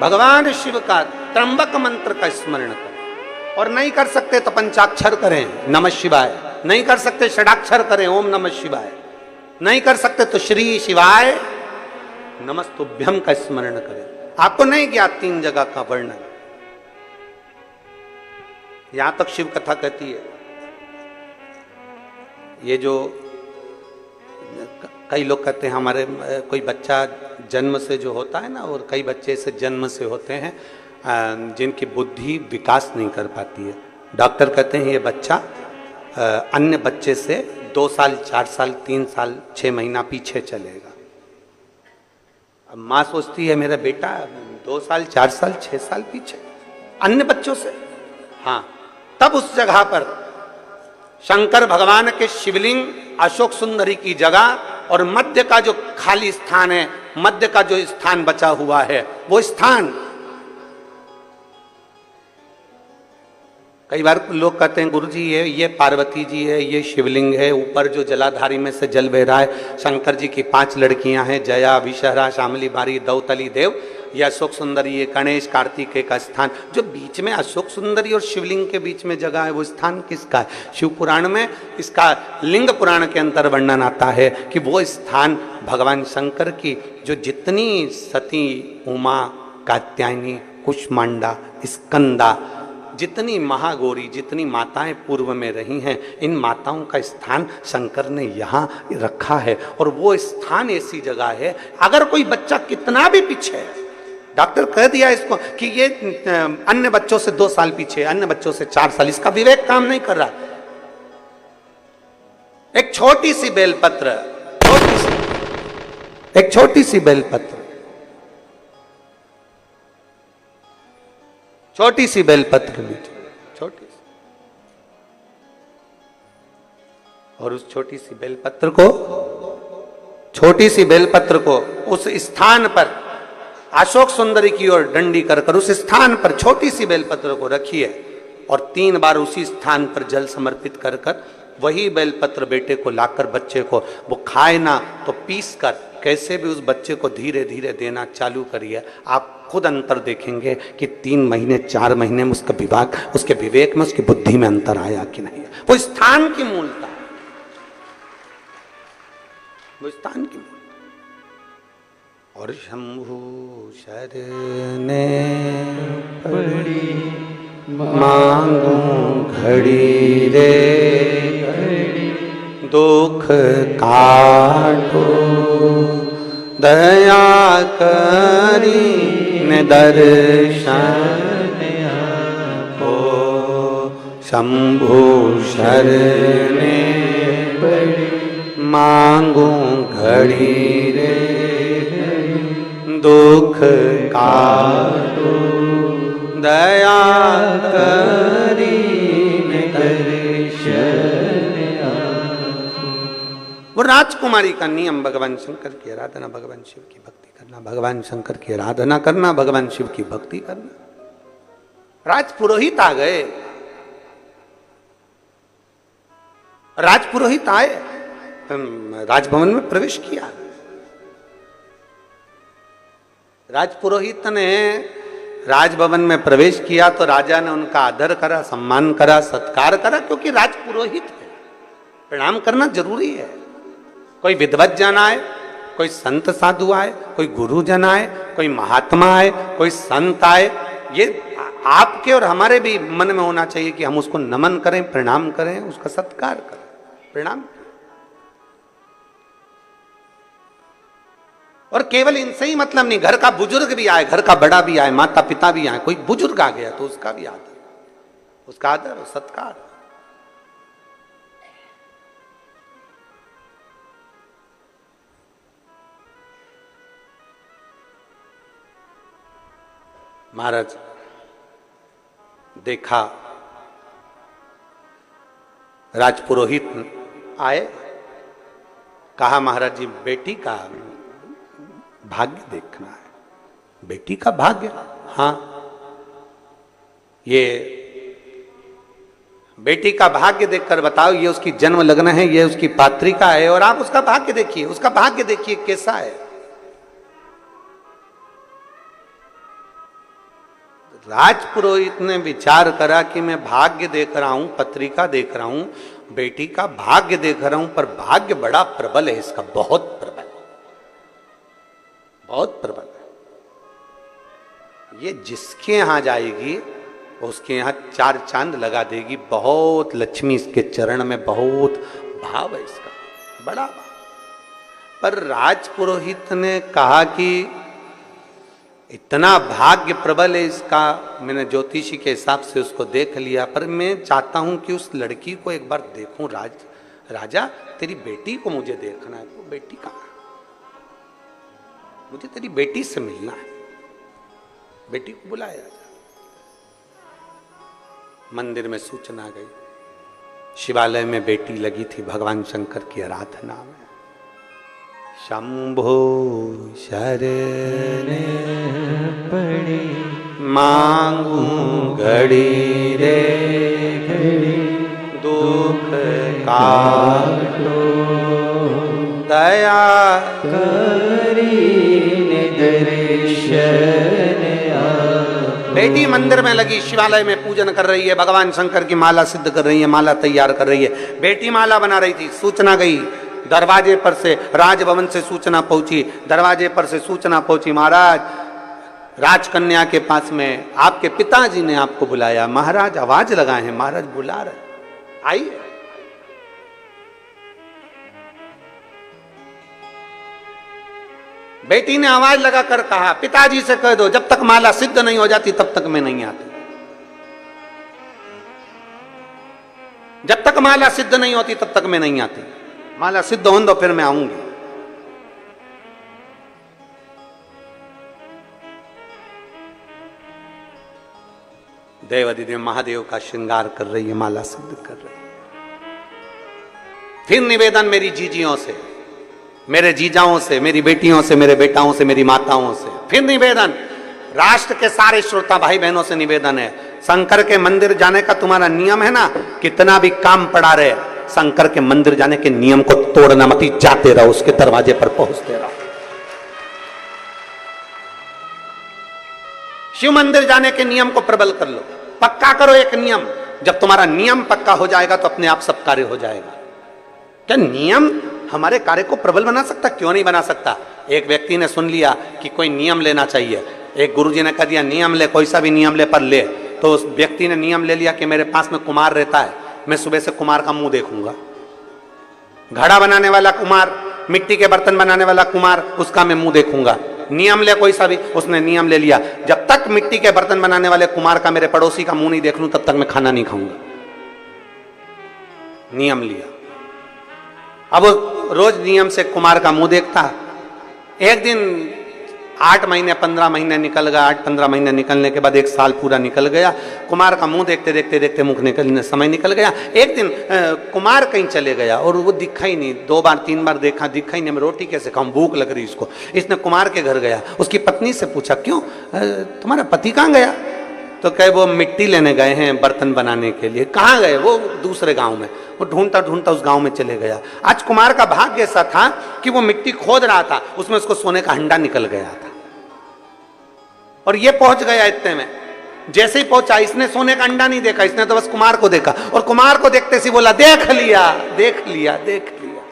भगवान शिव का त्र्यंबक मंत्र का स्मरण करें। और नहीं कर सकते तो पंचाक्षर करें, नमः शिवाय। नहीं कर सकते षडाक्षर करें, ओम नमः शिवाय। नहीं कर सकते तो श्री शिवाय नमस्तुभ्यम का स्मरण करें। आपको नहीं ज्ञात 3 जगह का वर्णन। यहां तक शिव कथा कहती है, ये जो कई लोग कहते हैं हमारे कोई बच्चा जन्म से जो होता है ना, और कई बच्चे से जन्म से होते हैं जिनकी बुद्धि विकास नहीं कर पाती है। डॉक्टर कहते हैं ये बच्चा अन्य बच्चे से 2 साल 4 साल 3 साल 6 महीना पीछे चलेगा। अब माँ सोचती है मेरा बेटा 2 साल 4 साल 6 साल पीछे अन्य बच्चों से। हाँ, तब उस जगह पर शंकर भगवान के शिवलिंग, अशोक सुंदरी की जगह और मध्य का जो खाली स्थान है, मध्य का जो स्थान बचा हुआ है, वो स्थान कई बार लोग कहते हैं गुरुजी ये पार्वती जी है, ये शिवलिंग है, ऊपर जो जलाधारी में से जल बह रहा है, शंकर जी की 5 लड़कियां हैं, जया, विषहरा, शामली बारी, दौतली देव, ये अशोक सुंदरी, ये गणेश कार्तिकेय का स्थान। जो बीच में अशोक सुंदरी और शिवलिंग के बीच में जगह है, वो स्थान किसका है? शिव पुराण में इसका लिंग पुराण के अंतर वर्णन आता है कि वो स्थान भगवान शंकर की जो जितनी सती, उमा, कात्यायनी, कुष्मांडा, स्कंदा, जितनी महागौरी, जितनी माताएं पूर्व में रही हैं, इन माताओं का स्थान शंकर ने यहाँ रखा है। और वो स्थान ऐसी जगह है, अगर कोई बच्चा कितना भी पीछे है, डॉक्टर कह दिया इसको कि ये अन्य बच्चों से 2 साल पीछे, अन्य बच्चों से 4 साल, इसका विवेक काम नहीं कर रहा। एक छोटी सी बेलपत्र, एक छोटी सी बेलपत्र, छोटी सी बेलपत्र लीजिए, छोटी सी, और उस छोटी सी बेलपत्र को, छोटी सी बेलपत्र को उस स्थान पर अशोक सुंदरी की ओर डंडी कर उस स्थान पर छोटी सी बेलपत्र को रखिए और 3 बार उसी स्थान पर जल समर्पित कर वही बेलपत्र बेटे को लाकर बच्चे को, वो खाए ना तो पीस कर कैसे भी उस बच्चे को धीरे धीरे देना चालू करिए। आप खुद अंतर देखेंगे कि 3 महीने 4 महीने में उसका विभाग, उसके विवेक में, उसकी बुद्धि में अंतर आया कि नहीं। वो स्थान की मूलता, वो स्थान की मूलता। और शंभु शरणे पड़ी मांगू घड़ी रे, दुख काटो दया करी न दर्शन आपो। शंभु शरणे पड़ी मांगू घड़ी रे, दुख काटो दया करी न दर्शन आपो। वो राजकुमारी का नियम, भगवान शंकर की आराधना, भगवान शिव की भक्ति करना, भगवान शंकर की आराधना करना, भगवान शिव की भक्ति करना। राजपुरोहित आ गए, राजपुरोहित आए, राजभवन में प्रवेश किया। राजपुरोहित ने राजभवन में प्रवेश किया तो राजा ने उनका आदर करा, सम्मान करा, सत्कार करा, क्योंकि राजपुरोहित है, प्रणाम करना जरूरी है। कोई विद्वत जन आए, कोई संत साधु आए, कोई गुरुजन आए, कोई महात्मा आए, कोई संत आए, ये आपके और हमारे भी मन में होना चाहिए कि हम उसको नमन करें, प्रणाम करें, उसका सत्कार करें, प्रणाम करें। और केवल इनसे ही मतलब नहीं, घर का बुजुर्ग भी आए, घर का बड़ा भी आए, माता पिता भी आए, कोई बुजुर्ग आ गया तो उसका भी आदर, उसका आदर और सत्कार। महाराज देखा, राजपुरोहित आए, कहा महाराज जी बेटी का भाग्य देखना है। बेटी का भाग्य? हाँ, ये बेटी का भाग्य देखकर बताओ, ये उसकी जन्म लग्न है, ये उसकी पात्रिका है, और आप उसका भाग्य देखिए, उसका भाग्य देखिए कैसा है। राजपुरोहित ने विचार करा कि मैं भाग्य देख रहा हूं, पत्रिका देख रहा हूं, बेटी का भाग्य देख रहा हूं, पर भाग्य बड़ा प्रबल है इसका, बहुत प्रबल, बहुत प्रबल है। ये जिसके यहां जाएगी उसके यहां चार चांद लगा देगी। बहुत लक्ष्मी इसके चरण में, बहुत भाव है इसका, बड़ा भाव। पर राजपुरोहित ने कहा कि इतना भाग्य प्रबल है इसका, मैंने ज्योतिषी के हिसाब से उसको देख लिया, पर मैं चाहता हूं कि उस लड़की को एक बार देखूं। राजा तेरी बेटी को मुझे देखना है। वो बेटी कहां? मुझे तेरी बेटी से मिलना है। बेटी को बुलाया राजा। मंदिर में सूचना गई, शिवालय में बेटी लगी थी भगवान शंकर की आराधना में। शंभो शरण पड़ी मांगू घड़ी रे घड़ी, दुख काटो दया करी दर्शन। बेटी मंदिर में लगी, शिवालय में पूजन कर रही है, भगवान शंकर की माला सिद्ध कर रही है, माला तैयार कर रही है। बेटी माला बना रही थी, सूचना गई दरवाजे पर से, राजभवन से सूचना पहुंची, दरवाजे पर से सूचना पहुंची, महाराज राजकन्या के पास में आपके पिताजी ने आपको बुलाया। महाराज आवाज लगाए हैं, महाराज बुला रहे, आइए। बेटी ने आवाज लगाकर कहा, पिताजी से कह दो जब तक माला सिद्ध नहीं हो जाती तब तक मैं नहीं आती। जब तक माला सिद्ध नहीं होती तब तक मैं नहीं आती। माला सिद्ध हो दो फिर मैं आऊंगी। देवाधिदेव महादेव का श्रृंगार कर रही है, माला सिद्ध कर रही है। फिर निवेदन मेरी जीजियों से, मेरे जीजाओं से, मेरी बेटियों से, मेरे बेटाओं से, मेरी माताओं से, फिर निवेदन राष्ट्र के सारे श्रोता भाई बहनों से निवेदन है, शंकर के मंदिर जाने का तुम्हारा नियम है ना, कितना भी काम पड़ा रहे, शंकर के मंदिर जाने के नियम को तोड़ना मत, जाते रहो, उसके दरवाजे पर पहुंचते रहो। शिव मंदिर जाने के नियम को प्रबल कर लो, पक्का करो एक नियम। जब तुम्हारा नियम पक्का हो जाएगा तो अपने आप सब कार्य हो जाएगा। क्या नियम हमारे कार्य को प्रबल बना सकता? क्यों नहीं बना सकता। एक व्यक्ति ने सुन लिया कि कोई नियम लेना चाहिए, एक गुरुजी ने कह दिया नियम ले, कोई सा भी नियम ले पर ले, तो उस व्यक्ति ने नियम ले लिया कि मेरे पास में कुमार रहता है, मैं सुबह से कुमार का मुंह देखूंगा। घड़ा बनाने वाला कुमार, मिट्टी के बर्तन बनाने वाला कुमार, उसका मैं मुंह देखूंगा। नियम ले कोई सा भी, उसने नियम ले लिया, जब तक मिट्टी के बर्तन बनाने वाले कुमार का, मेरे पड़ोसी का मुंह नहीं देख लूं तब तक मैं खाना नहीं खाऊंगा। नियम लिया। अब रोज नियम से कुमार का मुंह देखता। एक दिन 8 महीने 15 महीने निकल गया, 8-15 महीने निकलने के बाद 1 साल पूरा निकल गया। कुमार का मुंह देखते देखते देखते मुख निकलने समय निकल गया। एक दिन कुमार कहीं चले गया और वो दिखा ही नहीं, 2 बार 3 बार देखा, दिखा ही नहीं। मैं रोटी कैसे खाऊं, भूख लग रही इसको। इसने कुमार के घर गया, उसकी पत्नी से पूछा क्यों तुम्हारा पति कहाँ गया? तो कहे वो मिट्टी लेने गए हैं बर्तन बनाने के लिए। कहाँ गए? वो दूसरे गांव में। वो ढूंढता ढूंढता उस गांव में चले गया। आज कुमार का भाग्य ऐसा था कि वो मिट्टी खोद रहा था, उसमें उसको सोने का हंडा निकल गया था और ये पहुंच गया इतने में। जैसे ही पहुंचा, इसने सोने का अंडा नहीं देखा, इसने तो बस कुमार को देखा और कुमार को देखते से बोला देख लिया देख लिया देख लिया।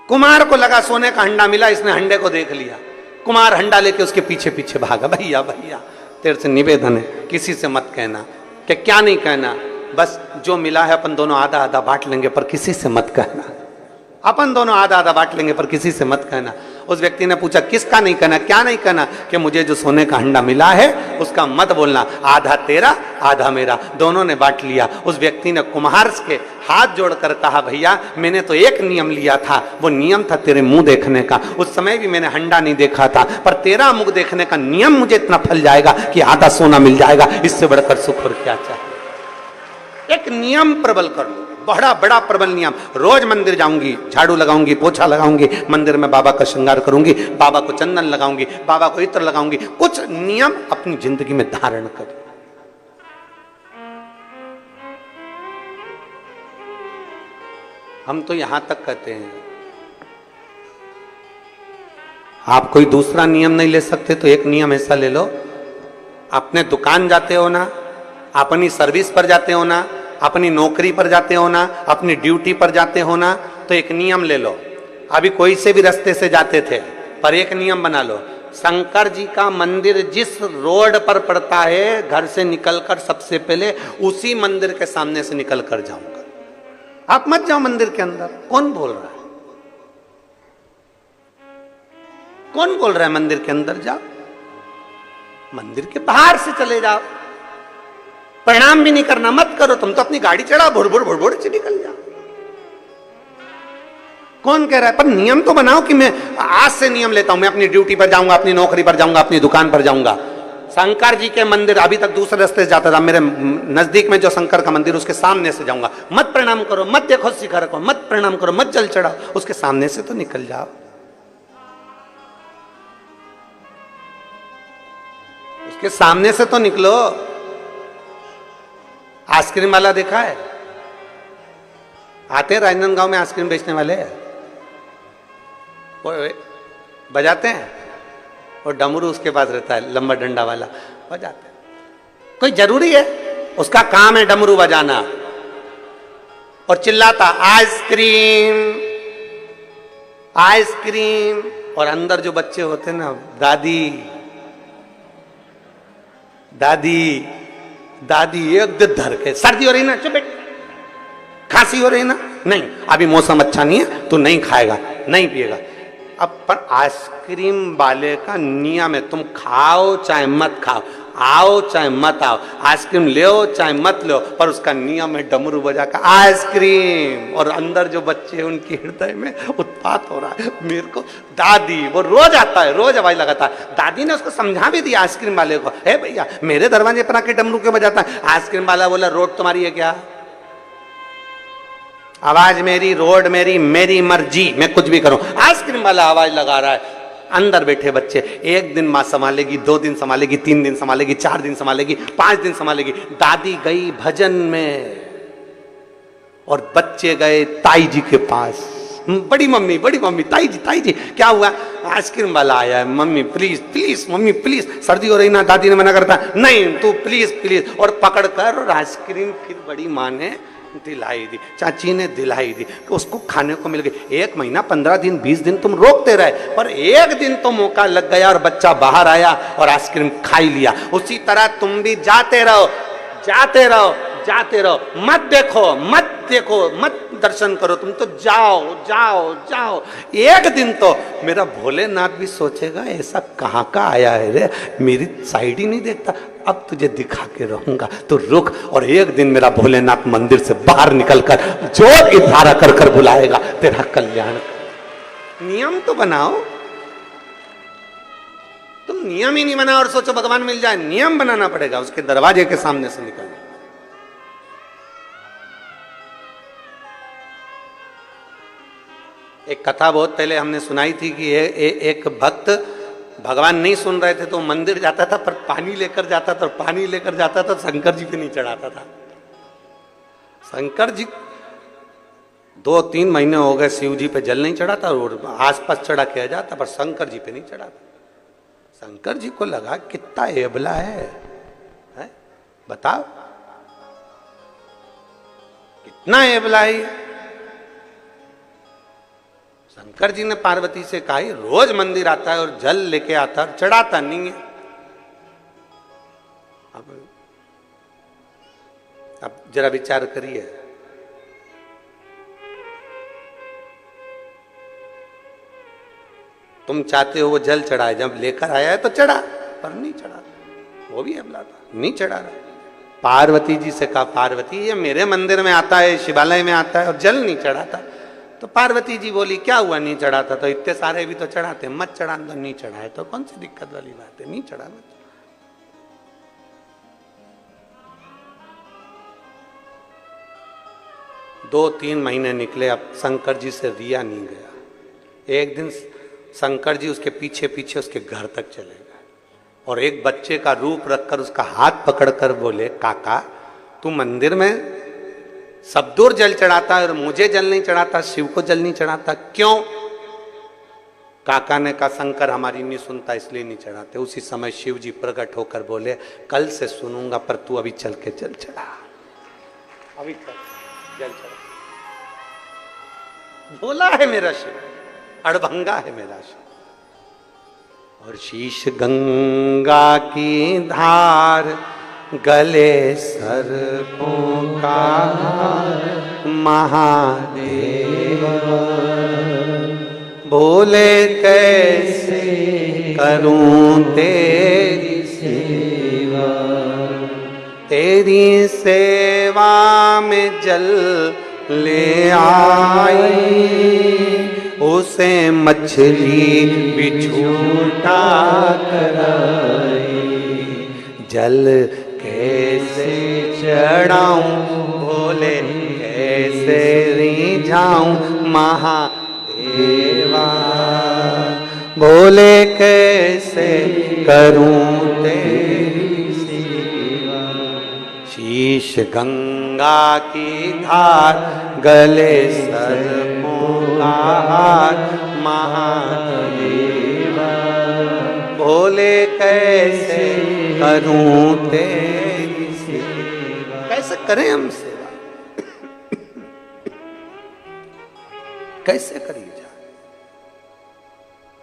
कुमार को लगा सोने का हंडा मिला, इसने हंडे को देख लिया। कुमार हंडा लेके उसके पीछे पीछे भागा। भैया भैया तेरे से निवेदन है, किसी से मत कहना। क्या नहीं कहना, बस जो मिला है अपन दोनों आधा आधा बांट लेंगे पर किसी से मत कहना। अपन दोनों आधा आधा बांट लेंगे पर किसी से मत कहना। उस व्यक्ति ने पूछा किसका नहीं कहना? क्या नहीं कहना? कि मुझे जो सोने का हंडा मिला है उसका मत बोलना, आधा तेरा आधा मेरा, दोनों ने बांट लिया। उस व्यक्ति ने कुम्हार के हाथ जोड़कर कहा भैया मैंने तो एक नियम लिया था, वो नियम था तेरे मुंह देखने का। उस समय भी मैंने हंडा नहीं देखा था, पर तेरा मुंह देखने का नियम मुझे इतना फल जाएगा कि आधा सोना मिल जाएगा। इससे बढ़कर सुख और क्या चाहिए। एक नियम प्रबल कर लो, बड़ा बड़ा प्रबल नियम। रोज मंदिर जाऊंगी, झाड़ू लगाऊंगी, पोछा लगाऊंगी, मंदिर में बाबा का श्रृंगार करूंगी, बाबा को चंदन लगाऊंगी, बाबा को इत्र लगाऊंगी। कुछ नियम अपनी जिंदगी में धारण करें। हम तो यहां तक कहते हैं आप कोई दूसरा नियम नहीं ले सकते तो एक नियम ऐसा ले लो, अपने दुकान जाते हो ना, अपनी सर्विस पर जाते हो ना, अपनी नौकरी पर जाते हो ना, अपनी ड्यूटी पर जाते हो ना, तो एक नियम ले लो। अभी कोई से भी रास्ते से जाते थे, पर एक नियम बना लो, शंकर जी का मंदिर जिस रोड पर पड़ता है, घर से निकलकर सबसे पहले उसी मंदिर के सामने से निकल कर जाऊंगा। आप मत जाओ मंदिर के अंदर। कौन बोल रहा है? कौन बोल रहा है मंदिर के अंदर जाओ? मंदिर के बाहर से चले जाओ। प्रणाम भी नहीं करना, मत करो, तुम तो अपनी गाड़ी चढ़ाओ, भुड़ भुड़ भुड़ भुड़ से निकल जाओ। कौन कह रहा है? पर नियम तो बनाओ कि मैं आज से नियम लेता हूं, मैं अपनी ड्यूटी पर जाऊंगा, अपनी नौकरी पर जाऊंगा, अपनी दुकान पर जाऊंगा। शंकर जी के मंदिर, अभी तक दूसरे रास्ते से जाता था, मेरे नजदीक में जो शंकर का मंदिर उसके सामने से जाऊंगा। मत प्रणाम करो, मत देखो शिखर को, मत प्रणाम करो, मत जल चढ़ाओ, उसके सामने से तो निकल जाओ। उसके सामने से तो निकलो। आइसक्रीम वाला देखा है? आते हैं राजनांदगांव में आइसक्रीम बेचने वाले, वो बजाते हैं, और डमरू उसके पास रहता है, लंबा डंडा वाला, बजाते हैं। कोई जरूरी है? उसका काम है डमरू बजाना, और चिल्लाता आइसक्रीम आइसक्रीम, और अंदर जो बच्चे होते हैं ना, दादी दादी दादी, एक धर के, सर्दी हो रही ना, चुप बैठ, खांसी हो रही ना, नहीं अभी मौसम अच्छा नहीं है, तो नहीं खाएगा, नहीं पिएगा। अब पर आइसक्रीम वाले का नियम है, तुम खाओ चाहे मत खाओ, आओ चाहे मत आओ, आइसक्रीम ले चाहे मत लो, पर उसका नियम है डमरू बजा का आइसक्रीम। और अंदर जो बच्चे, उनके हृदय में उत्पात हो रहा है। मेरे को दादी, वो रोज आता है, रोज आवाज लगाता है। दादी ने उसको समझा भी दिया आइसक्रीम वाले को, हे भैया मेरे दरवाजे पर आके डमरू क्यों बजाता है? आइसक्रीम वाला बोला, रोड तुम्हारी है क्या? आवाज मेरी, रोड मेरी, मेरी मर्जी, मैं कुछ भी करूं। आइसक्रीम वाला आवाज लगा रहा है, अंदर बैठे बच्चे, एक दिन मां संभालेगी, 2 दिन संभालेगी, 3 दिन संभालेगी, 4 दिन संभालेगी, 5 दिन संभालेगी। दादी गई भजन में, और बच्चे गए ताई जी के पास। बड़ी मम्मी ताई जी क्या हुआ? आइसक्रीम वाला आया है, mummy please please, mummy please, सर्दी हो रही ना। दादी ने मना करता, नहीं तू प्लीज प्लीज, और पकड़ कर और आइसक्रीम फिर बड़ी माँ ने दिलाई दी, चाची ने दिलाई दी, उसको खाने को मिल गई। 1 महीना, 15 दिन, 20 दिन तुम रोकते रहे, पर एक दिन तो मौका लग गया और बच्चा बाहर आया और आइसक्रीम खाई लिया। उसी तरह तुम भी जाते रहो, जाते रहो, जाते रहो, मत देखो, मत देखो, मत दर्शन करो, तुम तो जाओ जाओ जाओ। एक दिन तो मेरा भोलेनाथ भी सोचेगा, ऐसा कहाँ का आया है रे, मेरी साइड ही नहीं देखता, अब तुझे दिखा के रहूंगा, तो रुक। और एक दिन मेरा भोलेनाथ मंदिर से बाहर निकलकर जोर इशारा कर कर बुलाएगा, तेरा कल्याण। नियम तो बनाओ। तुम नियम ही नहीं बनाओ और सोचो भगवान मिल जाए। नियम बनाना पड़ेगा, उसके दरवाजे के सामने से निकलना। एक कथा बहुत पहले हमने सुनाई थी कि एक भक्त, भगवान नहीं सुन रहे थे तो मंदिर जाता था, पर पानी लेकर जाता था, पानी लेकर जाता था, शंकर जी पे नहीं चढ़ाता था। शंकर जी 2-3 महीने हो गए शिव जी पे जल नहीं चढ़ाता, और आसपास चढ़ा किया जाता, पर शंकर जी पे नहीं चढ़ाता। शंकर जी को लगा कितना एबला है? बताओ कितना एबला है। शंकर जी ने पार्वती से कहा, रोज मंदिर आता है और जल लेके आता है, चढ़ाता नहीं है। अब जरा विचार करिए, तुम चाहते हो वो जल चढ़ाए, जब लेकर आया है तो चढ़ा, पर नहीं चढ़ा, वो भी अबला था, नहीं चढ़ा रहा। पार्वती जी से कहा, पार्वती ये मेरे मंदिर में आता है, शिवालय में आता है और जल नहीं चढ़ाता। तो पार्वती जी बोली, क्या हुआ नहीं चढ़ाता? तो इतने सारे भी तो चढ़ाते, मत चढ़ा। तो नहीं चढ़ाए तो कौन सी दिक्कत वाली बात है, नहीं चढ़ाना। 2-3 महीने निकले, अब शंकर जी से रिया नहीं गया। एक दिन शंकर जी उसके पीछे पीछे उसके घर तक चले गए, और एक बच्चे का रूप रखकर उसका हाथ पकड़कर बोले, काका तू मंदिर में सब दूर जल चढ़ाता है और मुझे जल नहीं चढ़ाता, शिव को जल नहीं चढ़ाता, क्यों? काका ने कहा शंकर हमारी नहीं सुनता इसलिए नहीं चढ़ाते। उसी समय शिव जी प्रकट होकर बोले कल से सुनूंगा पर तू अभी चल के जल चढ़ा, अभी चल जल चढ़ा। बोला है मेरा शिव, अड़भंगा है मेरा शिव। और शीश गंगा की धार गले सर्पों का महादेव, बोले कैसे करूं तेरी सेवा, तेरी सेवा में जल ले आई, उसे मछली बिछूटा कराई। जल कैसे चढ़ाऊं भोले कैसे रिझाऊं महादेवा, भोले कैसे करूं तेरी सेवा। शीश गंगा की धार गले सर्पों का हार महादेवा, भोले कैसे करूं तेरी सेवा। कैसे करें हम सेवा, कैसे करी जाए,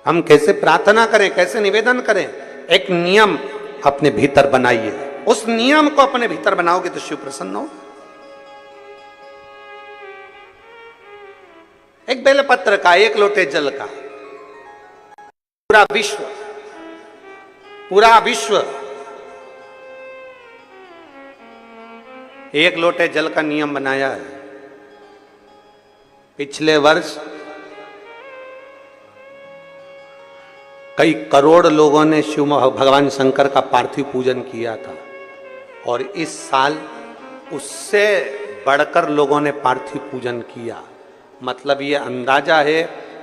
हम कैसे प्रार्थना करें, कैसे निवेदन करें। एक नियम अपने भीतर बनाइए, उस नियम को अपने भीतर बनाओगे तो शिव प्रसन्न हो। एक बेलपत्र का, एक लोटे जल का, पूरा विश्व एक लोटे जल का नियम बनाया है। पिछले वर्ष कई करोड़ लोगों ने शिव भगवान शंकर का पार्थिव पूजन किया था, और इस साल उससे बढ़कर लोगों ने पार्थिव पूजन किया। मतलब ये अंदाजा है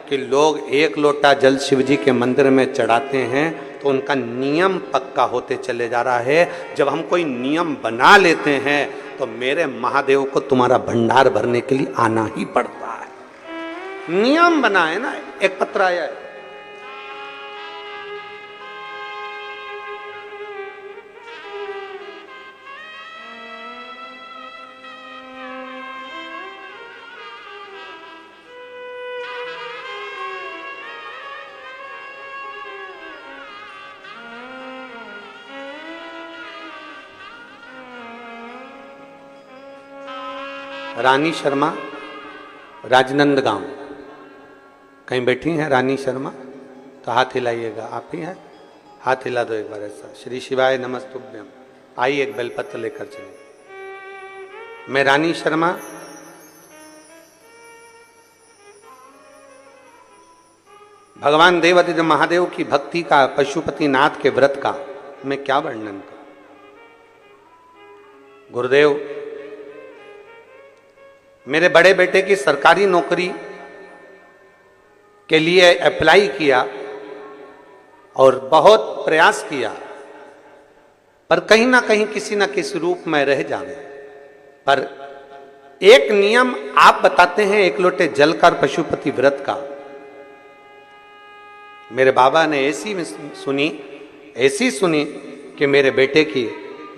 कि लोग एक लोटा जल शिव जी के मंदिर में चढ़ाते हैं तो उनका नियम पक्का होते चले जा रहा है। जब हम कोई नियम बना लेते हैं तो मेरे महादेव को तुम्हारा भंडार भरने के लिए आना ही पड़ता है। नियम बना है ना, एक पत्र आया है, रानी शर्मा, राजनंदगांव। कहीं बैठी हैं रानी शर्मा तो हाथ हिलाइएगा। आप ही हैं, हाथ हिला दो एक बार ऐसा। श्री शिवाय नमस्तुभ्यम। आइए एक बेलपत्र लेकर चलिए। मैं रानी शर्मा भगवान देवादिदेव महादेव की भक्ति का, पशुपतिनाथ के व्रत का मैं क्या वर्णन करूं। गुरुदेव, मेरे बड़े बेटे की सरकारी नौकरी के लिए अप्लाई किया और बहुत प्रयास किया, पर कहीं ना कहीं किसी न किसी रूप में रह जावे। पर एक नियम आप बताते हैं एक लोटे जल का और पशुपति व्रत का। मेरे बाबा ने ऐसी सुनी कि मेरे बेटे की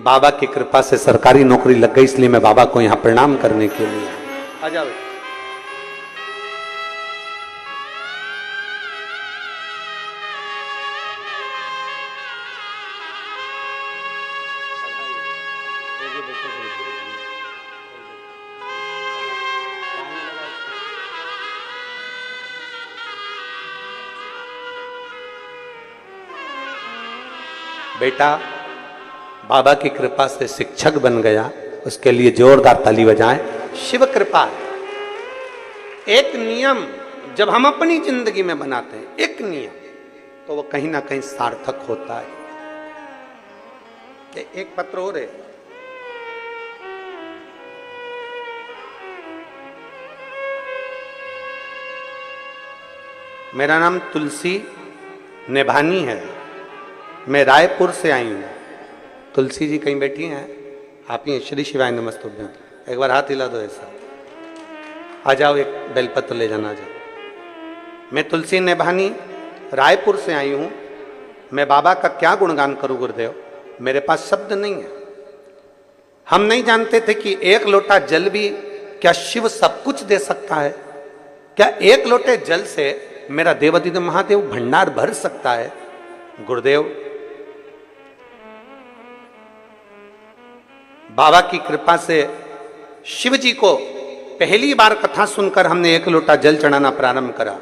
बाबा की कृपा से सरकारी नौकरी लग गई, इसलिए मैं बाबा को यहां प्रणाम करने के लिए आ जाओ। बेटा बाबा की कृपा से शिक्षक बन गया, उसके लिए जोरदार ताली बजाएं। शिव कृपा है। एक नियम जब हम अपनी जिंदगी में बनाते हैं, एक नियम, तो वो कहीं ना कहीं सार्थक होता है। एक पत्र हो रहे, मेरा नाम तुलसी नेभानी है, मैं रायपुर से आई हूं। तुलसी जी कहीं बैठी हैं? आप ही? श्री शिवाय नमस्तुभ्यम। एक बार हाथ हिला दो ऐसा। आ जाओ, एक बेलपत्र ले जाना। आ जाओ। मैं तुलसी नेभानी रायपुर से आई हूं, मैं बाबा का क्या गुणगान करूं गुरुदेव, मेरे पास शब्द नहीं है। हम नहीं जानते थे कि एक लोटा जल भी क्या शिव सब कुछ दे सकता है? क्या एक लोटे जल से मेरा देवाधिदेव महादेव भंडार भर सकता है? गुरुदेव, बाबा की कृपा से शिव जी को पहली बार कथा सुनकर हमने एक लोटा जल चढ़ाना प्रारंभ करा।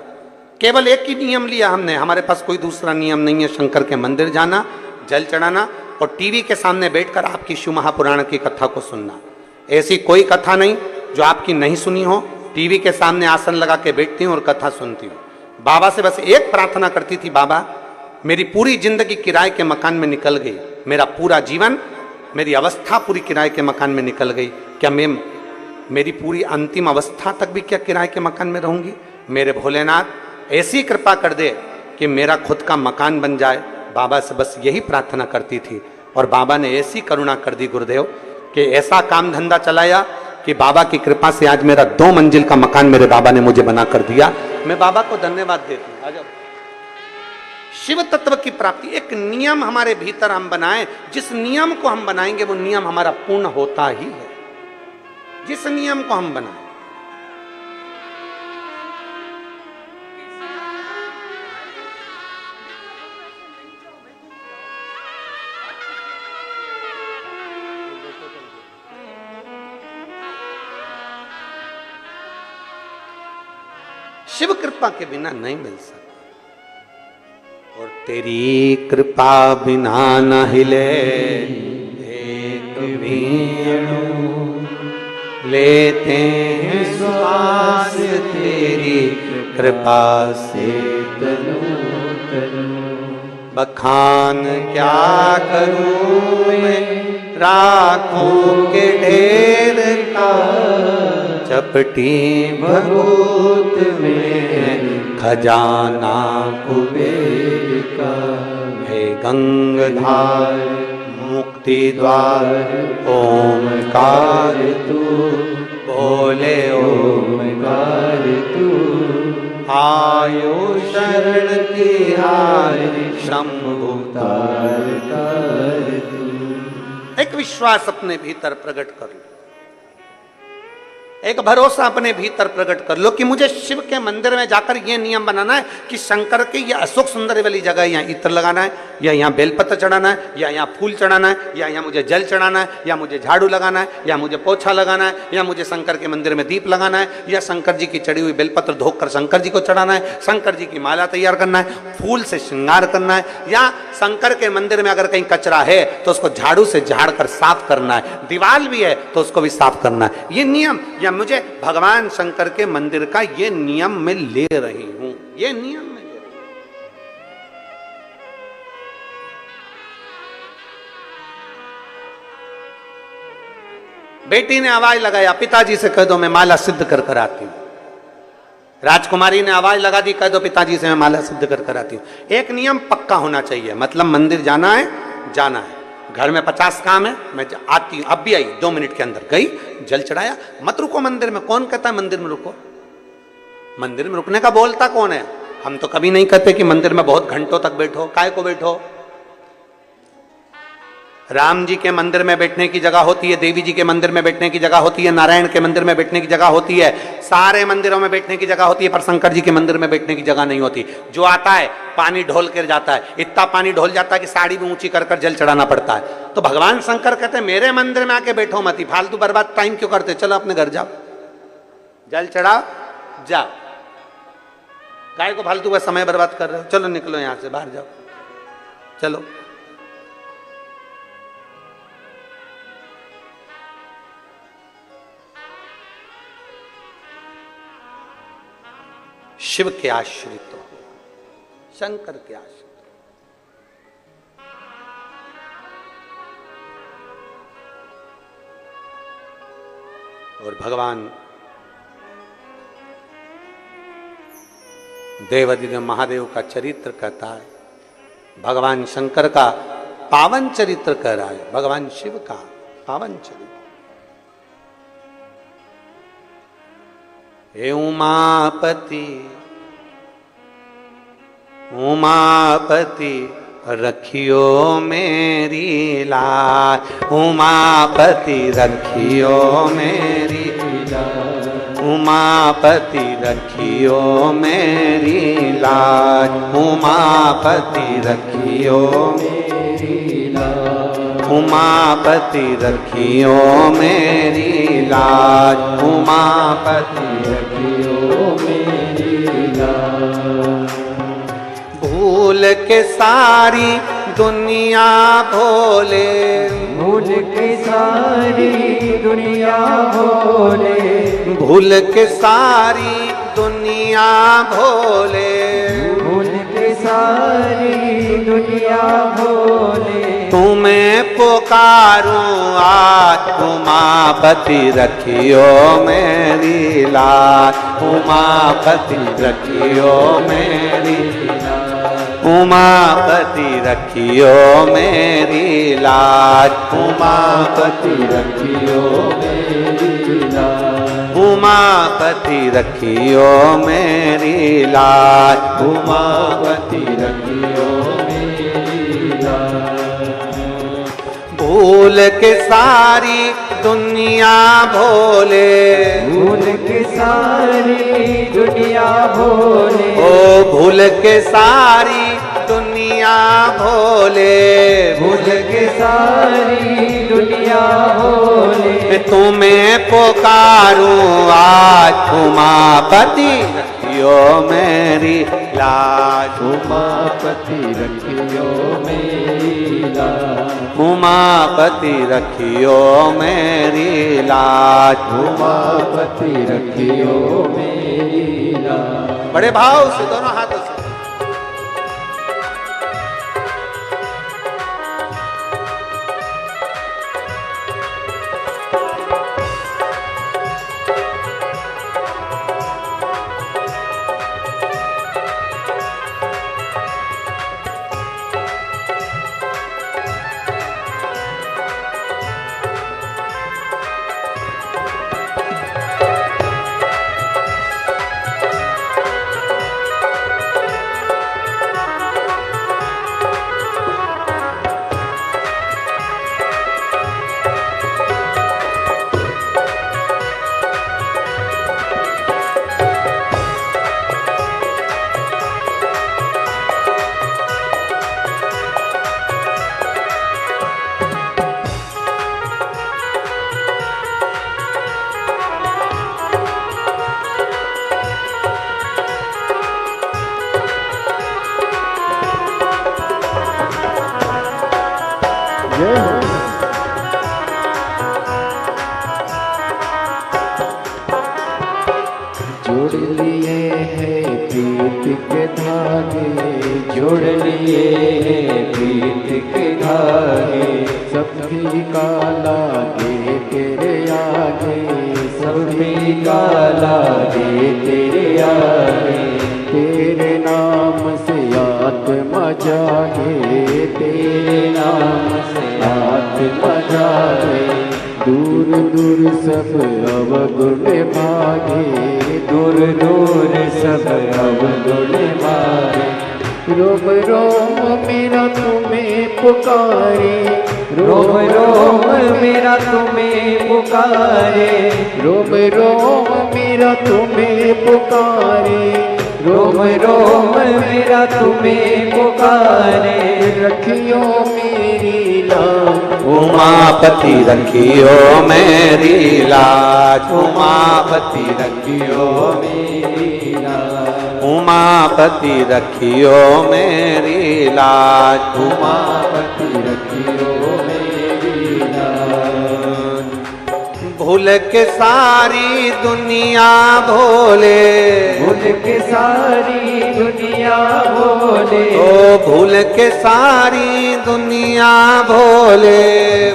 केवल एक ही नियम लिया हमने, हमारे पास कोई दूसरा नियम नहीं है। शंकर के मंदिर जाना, जल चढ़ाना और टीवी के सामने बैठकर आपकी शिव महापुराण की कथा को सुनना। ऐसी कोई कथा नहीं जो आपकी नहीं सुनी हो। टीवी के सामने आसन लगा के बैठती हूँ और कथा सुनती हूँ। बाबा से बस एक प्रार्थना करती थी, बाबा मेरी पूरी जिंदगी किराए के मकान में निकल गई, मेरा पूरा जीवन, मेरी अवस्था पूरी किराए के मकान में निकल गई, क्या मैं मेरी पूरी अंतिम अवस्था तक भी क्या किराए के मकान में रहूंगी? मेरे भोलेनाथ ऐसी कृपा कर दे कि मेरा खुद का मकान बन जाए। बाबा से बस यही प्रार्थना करती थी और बाबा ने ऐसी करुणा कर दी गुरुदेव कि ऐसा काम धंधा चलाया कि बाबा की कृपा से आज मेरा 2 मंजिल का मकान मेरे बाबा ने मुझे बना कर दिया। मैं बाबा को धन्यवाद देती हूँ। आ जाओ। शिव तत्व की प्राप्ति, एक नियम हमारे भीतर हम बनाएं, जिस नियम को हम बनाएंगे वो नियम हमारा पूर्ण होता ही है। जिस नियम को हम बनाएं, शिव कृपा के बिना नहीं मिल सकता। और तेरी कृपा बिना न हिले एक भी अणु, लेते हैं श्वास तेरी कृपा से तनु तनु। बखान क्या करूं मैं राखों के ढेर का, चपटी भगवत में खजाना कुबेर का। हे गंगाधार मुक्ति द्वार ओमकार तू, बोले ओमकार तू। आयो शरण तिहारी शंभु तार तार तू। एक विश्वास अपने भीतर प्रकट कर लो, एक भरोसा अपने भीतर प्रकट कर लो कि मुझे शिव के मंदिर में जाकर यह नियम बनाना है कि शंकर की यह अशोक सुंदर वाली जगह यहाँ इत्र लगाना है, या यहाँ बेलपत्र चढ़ाना है, या यहाँ फूल चढ़ाना है, या यहाँ मुझे जल चढ़ाना है, या मुझे झाड़ू लगाना है, या मुझे पोछा लगाना है, या मुझे शंकर के मंदिर में दीप लगाना है, या शंकर जी की चढ़ी हुई बेलपत्र धोकर शंकर जी को चढ़ाना है, शंकर जी की माला तैयार करना है, फूल से श्रृंगार करना है, या शंकर के मंदिर में अगर कहीं कचरा है तो उसको झाड़ू से झाड़ कर साफ करना है, दीवार भी है तो उसको भी साफ करना है। ये नियम या मुझे भगवान शंकर के मंदिर का ये नियम मैं ले रही हूं, ये नियम मैं ले रही हूं। बेटी ने आवाज लगाया, पिताजी से कह दो मैं माला सिद्ध कर कर आती हूं। राजकुमारी ने आवाज लगा दी, कह दो पिताजी से मैं माला सिद्ध कर कर आती हूं। एक नियम पक्का होना चाहिए, मतलब मंदिर जाना है, जाना है। घर में 50 काम है, मैं आती हूं, अब भी आई 2 मिनट के अंदर गई, जल चढ़ाया। मत रुको मंदिर में, कौन कहता है मंदिर में रुको? मंदिर में रुकने का बोलता कौन है? हम तो कभी नहीं कहते कि मंदिर में बहुत घंटों तक बैठो। काय को बैठो? राम जी के मंदिर में बैठने की जगह होती है, देवी जी के मंदिर में बैठने की जगह होती है, नारायण के मंदिर में बैठने की जगह होती है, सारे मंदिरों में बैठने की जगह होती है, पर शंकर जी के मंदिर में बैठने की जगह नहीं होती। जो आता है पानी ढोल कर जाता है, इतना पानी ढोल जाता है कि साड़ी भी ऊंची कर कर जल चढ़ाना पड़ता है। तो भगवान शंकर कहते हैं मेरे मंदिर में आके बैठो मत, फालतू बर्बाद टाइम क्यों करते, चलो अपने घर जाओ, जल चढ़ाओ, जाओ। काय को फालतू का समय बर्बाद कर रहे हो? चलो निकलो यहां से, बाहर जाओ, चलो। शिव के आश्रित हो, शंकर के आश्रित हो। और भगवान देवाधिदेव महादेव का चरित्र कहता है, भगवान शंकर का पावन चरित्र कह रहा है, भगवान शिव का पावन चरित्र। हे उमापति उमापति रखियो मेरी लाज, उमापति रखियो मेरी लाज, उमापति रखियो मेरी लाज, उमापति रखियो मेरी लाज, उमापति रखियो मेरी लाज, उमापति रखियो मेरी लाज। भूल के सारी दुनिया भोले, भूल के सारी दुनिया भोले, भूल के सारी दुनिया भोले, भूल के सारी दुनिया भोले। तुम्हें पुकारूं आज, उमापति रखियो मेरी लाज, उमापति रखियो मेरी लाज, उमापति रखियो मेरी लाज, उमापति रखियो मेरी लाज, उमापति रखियो मेरी लाज, उमापति रखियो मेरी लाज। भूल के सारी दुनिया भोले, भूल के सारी दुनिया भोले, ओ भूल के सारी दुनिया भोले, भूल के सारी दुनिया भोले। तुम्हें पुकारूं आज, उमापति रखियो मेरी लाज, उमापति रखियो मेरी लाज, उमापति रखियो मेरी लाज, उमापति रखियो मेरी लाज। बड़े भाव से दोनों हाथों से। जोड़ लिए हैं प्रीत के धागे, जोड़ लिए हैं प्रीत के धागे। सभी का लागे तेरे आगे, सभी का लागे तेरे आगे। तेरे नाम से आत्मा जागे, तेरे नाम से आत्मा जागे। दूर दूर सब अवगुण भागे, दूर दूर सब अवगुण भागे। रोम रोम मेरा तुम्हें पुकारे, रोम रोम मेरा तुम्हें पुकारे, रोम रोम मेरा तुम्हें पुकारे, रोम रोम मेरा तुम्हें पुकारे। रखियो मेरी लाज, उमापति रखियो मेरी लाज, उमापति रखियो मेरी लाज, उमापति रखियो मेरी लाज, उमापति रखियो मेरी लाज। भूल के सारी दुनिया भोले, भूल के सारी दुनिया भोले, ओ भूल के सारी दुनिया भोले,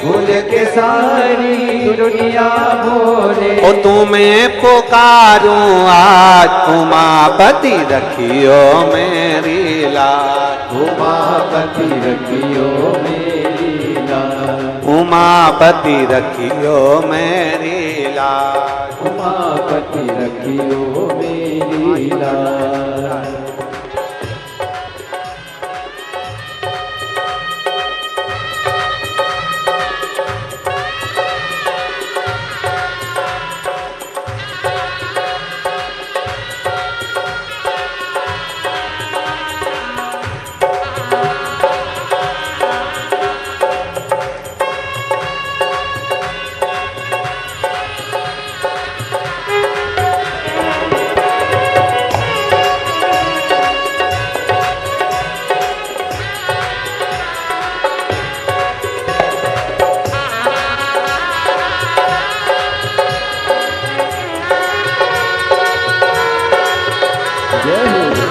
भूल के सारी दुनिया भोले। ओ तुम्हें पुकारूं आज, उमापति रखियो मेरी लाज, उमापति रखियो मेरी लाज, उमापति रखियो मेरी लाज, उमापति रखियो मेरी लाज। जय हो।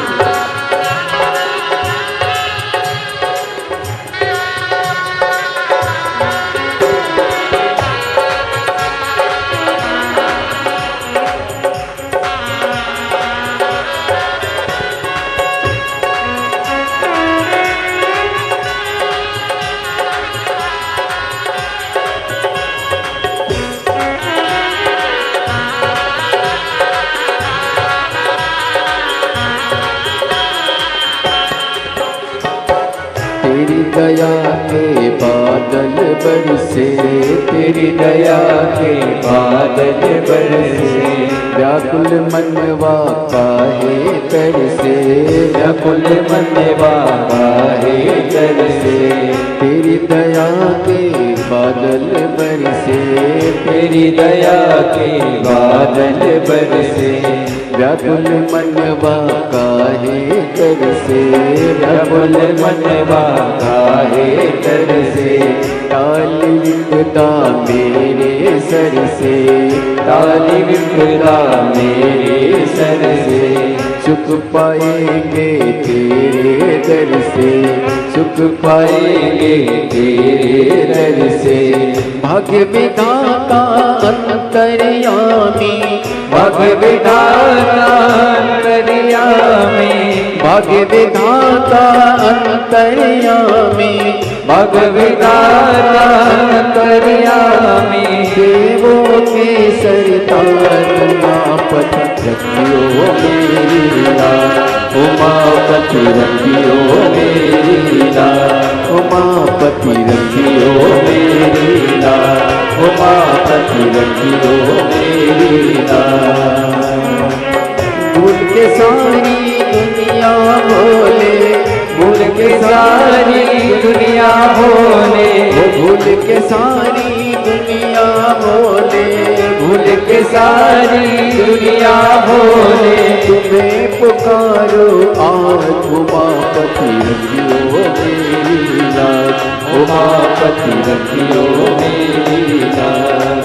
तेरी दया के बादल बरसे, तेरी दया के बादल बरसे, व्याकुल मनवा काहे तरसे, व्याकुल मनवा काहे तरसे। तेरी दया के बादल बरसे, तेरी दया के बादल बरसे, व्याकुल मनवा काहे तरसे, व्याकुल मनवा काहे तरसे। टाल विपदा मेरे सर से, टाल विपदा मेरे सर से, सुख पाएंगे तेरे दर से, सुख पाएंगे तेरे दर से। भाग्य विधाता अंतर्यामी, भाग्य विधाता अंतर्यामी, भाग्य विधाता अंतर्यामी, भाग्य विधाता अंतर्यामी। देवों के सरताज उमापति रखियो मेरी लाज, उमापति रखियो मेरी लाज, उमापति रखियो मेरी लाज, उमापति रखियो मेरी लाज। भूल के सारी दुनिया बोले, भूल के सारी दुनिया बोले, भूल के सारी दुनिया बोले, भूल के सारी दुनिया बोले। तुम्हें पुकारो आज उमापति रखियो मेरी लाज, उमापति रखियो मेरी लाज।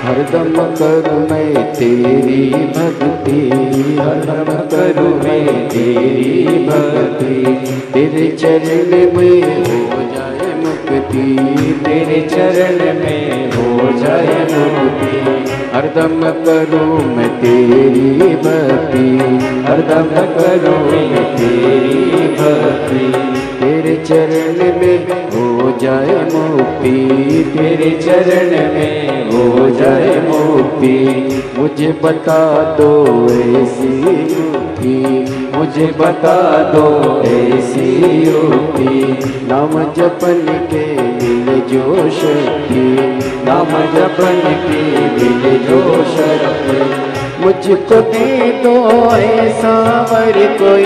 हरदम करूँ मैं तेरी भक्ति, हरदम करूँ मैं तेरी भक्ति। तेरे चरण में हो जाए मुक्ति, तेरे चरण में हो जाए मुक्ति। हरदम करूँ मैं तेरी भक्ति, हरदम करूँ मैं तेरी भक्ति। तेरे चरण में हो जाए मुक्ति, तेरे चरण में हो जाए मुक्ति। मुझे बता दो ऐसी युक्ति, मुझे बता दो ऐसी युक्ति। नाम जपन के मिले जो शक्ति, नाम जपन के मिले जो शक्ति। मुझको दे दो ऐसा वर कोई,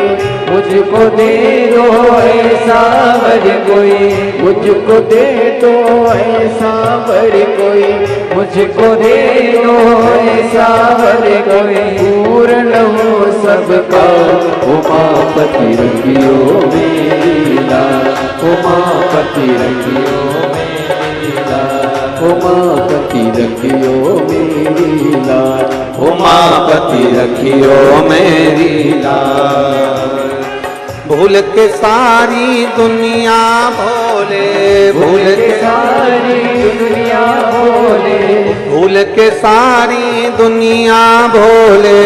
मुझको दे दो ऐसा वर कोई, मुझको दे दो ऐसा वर कोई, मुझको दे दो ऐसा उमापति रखियो मेरी लाज, उमापति रखियो मेरी लाज, उमापति रखियो मेरी लाज, उमापति रखियो मेरी लाज। भूल के सारी दुनिया भोले, भूल के सारी दुनिया भोले, भूल के सारी दुनिया भोले,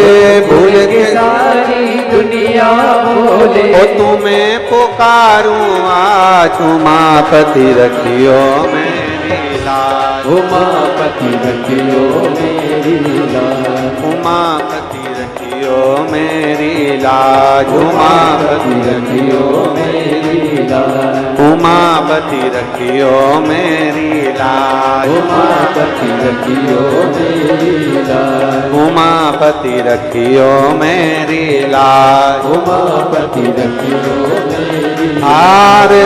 भूल के सारी दुनिया भोले, ओ तुम्हें पुकारूं आज, उमापति रखियो मेरी लाज, उमापति रखियो मेरी लाज, उमापति रखियो मेरी लाज, उमापति रखियो मेरी लाज, उमापति रखियो मेरी लाज, उमापति रखियो मेरी लाज, उमापति रखियो मेरी लाज, उमापति रखियो मेरी लाज। हारे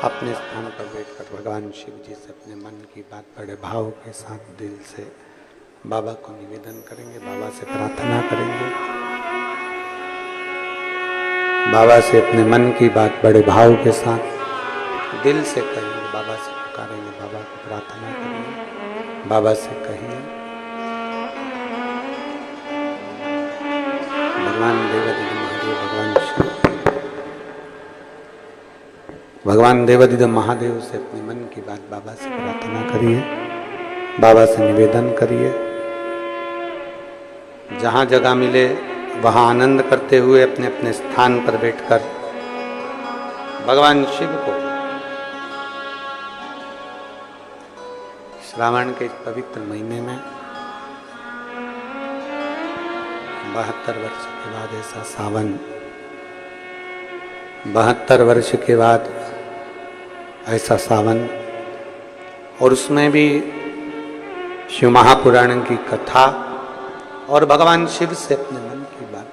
अपने स्थान पर बैठकर भगवान शिव जी से अपने मन की बात बड़े भाव के साथ दिल से बाबा को निवेदन करेंगे, बाबा से प्रार्थना करेंगे। बाबा से अपने मन की बात बड़े भाव के साथ दिल से कहेंगे, बाबा से पुकारेंगे, बाबा को प्रार्थना करेंगे, बाबा से कहेंगे। भगवान देवादिदेव महादेव, भगवान शिव, भगवान देवादिदेव महादेव से अपने मन की बात बाबा से प्रार्थना करिए, बाबा से निवेदन करिए। जहां जगह मिले वहां आनंद करते हुए अपने अपने स्थान पर बैठकर भगवान शिव को श्रावण के इस पवित्र महीने में 72 वर्ष के बाद ऐसा सावन, 72 वर्ष के बाद ऐसा सावन, और उसमें भी शिव महापुराण की कथा और भगवान शिव से अपने मन की बात,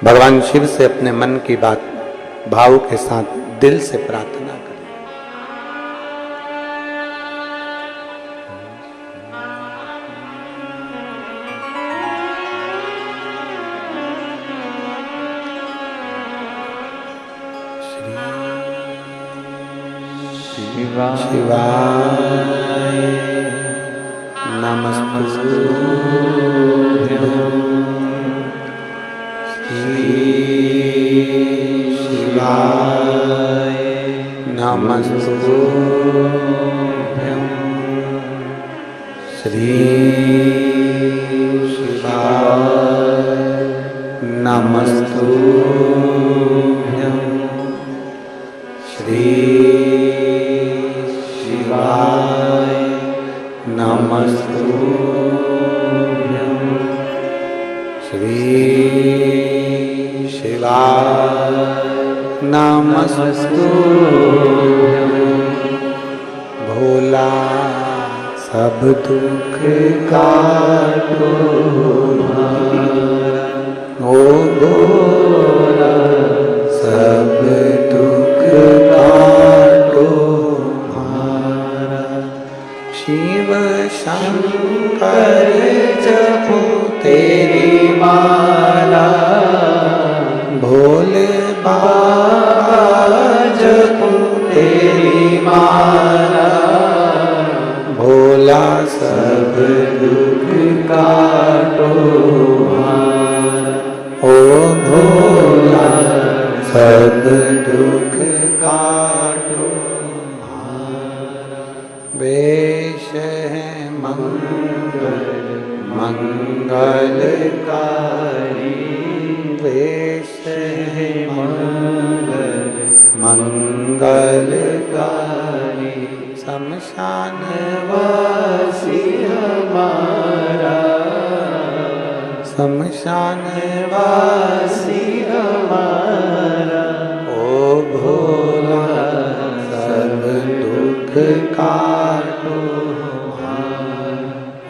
भगवान शिव से अपने मन की बात भाव के साथ दिल से प्रार्थना करें। शिवाय नमस्तुभ्यं, शिवाय नमस्तुभ्यं, श्री शिवाय नमस्तुभ्यं, श्री शिवाय नमस्तुभ्यं, श्री शिवाय नमस्तुभ्यं। भोला सब दुख काटो, ओ भोला सब दुख काटो, शिव शंकर जपो तेरी माला, भोले बाबा जपो तेरी माला, भोला सब दुख काटो, ओ भोला सब दुख काटो। वेश है मंगलकारी, वेश है मंगलकारी, शमशान वासी हमारा, शमशान वासी हमारा, ओ भोला सब दुख काटो,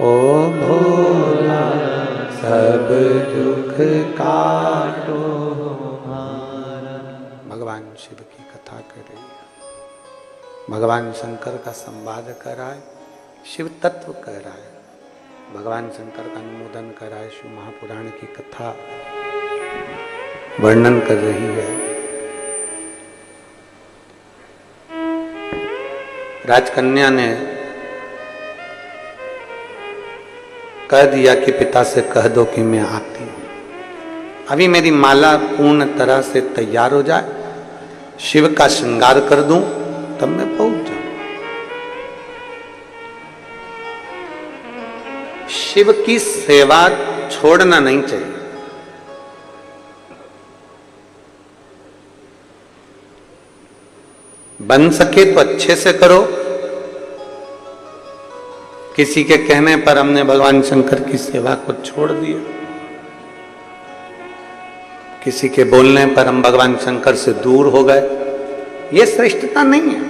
ओ भोला सब दुख काटो। भगवान शिव की कथा कर रही है, भगवान शंकर का संवाद कर रहा है, शिव तत्व कह रहा है। भगवान शंकर का अनुमोदन कराए शिव महापुराण की कथा वर्णन कर रही है। राजकन्या ने कह दिया कि पिता से कह दो कि मैं आती हूं, अभी मेरी माला पूर्ण तरह से तैयार हो जाए, शिव का श्रृंगार कर दूं, तब मैं पहुंच जाऊं। शिव की सेवा छोड़ना नहीं चाहिए। बन सके तो अच्छे से करो। किसी के कहने पर हमने भगवान शंकर की सेवा को छोड़ दिया, किसी के बोलने पर हम भगवान शंकर से दूर हो गए, यह श्रेष्ठता नहीं है।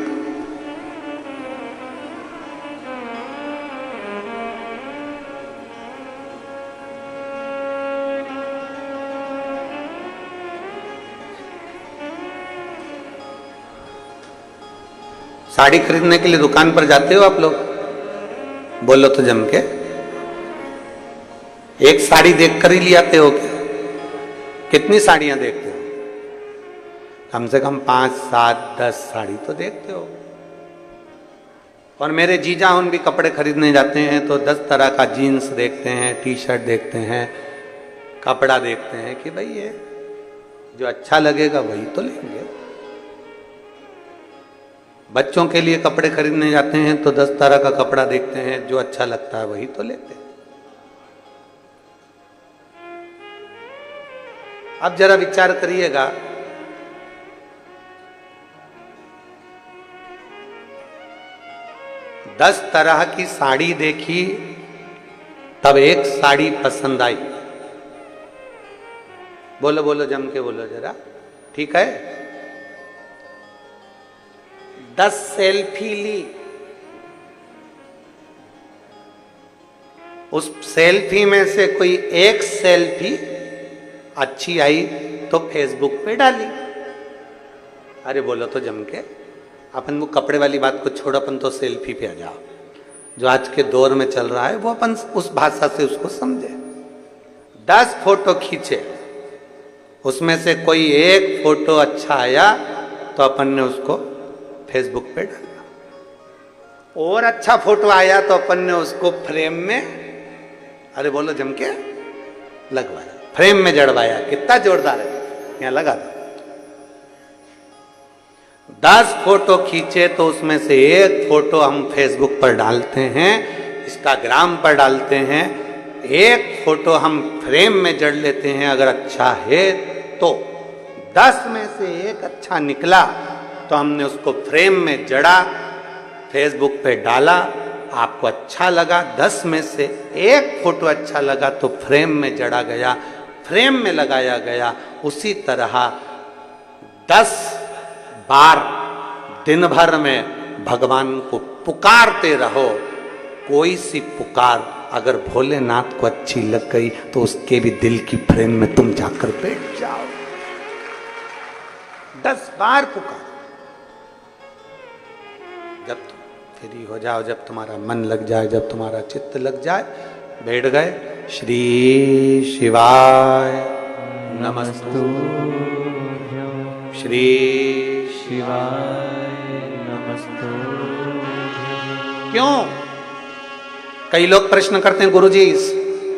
साड़ी खरीदने के लिए दुकान पर जाते हो आप लोग? बोलो तो जम के। एक साड़ी देखकर ही ले आते हो क्या? कितनी साड़ियां देखते हो? कम से कम 5, 7, 10 साड़ी तो देखते हो। और मेरे जीजा उन भी कपड़े खरीदने जाते हैं तो 10 तरह का जीन्स देखते हैं, टी शर्ट देखते हैं, कपड़ा देखते हैं कि भाई ये जो अच्छा लगेगा वही तो लेंगे। बच्चों के लिए कपड़े खरीदने जाते हैं तो 10 तरह का कपड़ा देखते हैं, जो अच्छा लगता है वही तो लेते हैं। अब जरा विचार करिएगा, दस तरह की साड़ी देखी तब एक साड़ी पसंद आई। बोलो बोलो जम के बोलो जरा, ठीक है। 10 सेल्फी ली, उस सेल्फी में से कोई एक सेल्फी अच्छी आई तो फेसबुक पे डाली। अरे बोलो तो जम के। अपन वो कपड़े वाली बात को छोड़, अपन तो सेल्फी पे आ जाओ। जो आज के दौर में चल रहा है वो अपन उस भाषा से उसको समझे। 10 फोटो खींचे, उसमें से कोई एक फोटो अच्छा आया तो अपन ने उसको फेसबुक पे डाला। और अच्छा फोटो आया तो अपन ने उसको फ्रेम में, अरे बोलो जम के, लगवाया, फ्रेम में जड़वाया। कितना जोरदार है, यहां लगा दो। 10 फोटो खींचे तो उसमें से एक फोटो हम फेसबुक पर डालते हैं, इंस्टाग्राम पर डालते हैं। एक फोटो हम फ्रेम में जड़ लेते हैं, अगर अच्छा है तो। 10 में से एक अच्छा निकला तो हमने उसको फ्रेम में जड़ा, फेसबुक पे डाला, आपको अच्छा लगा। 10 में से एक फोटो अच्छा लगा तो फ्रेम में जड़ा गया, फ्रेम में लगाया गया। उसी तरह 10 बार दिन भर में भगवान को पुकारते रहो। कोई सी पुकार अगर भोलेनाथ को अच्छी लग गई तो उसके भी दिल की फ्रेम में तुम जाकर बैठ जाओ। 10 बार पुकार। जब तुम फ्री हो जाओ, जब तुम्हारा मन लग जाए, जब तुम्हारा चित्त लग जाए, बैठ गए। श्री शिवाय नमस्तु, श्री शिवाय नमस्तु। क्यों? कई लोग प्रश्न करते हैं, गुरुजी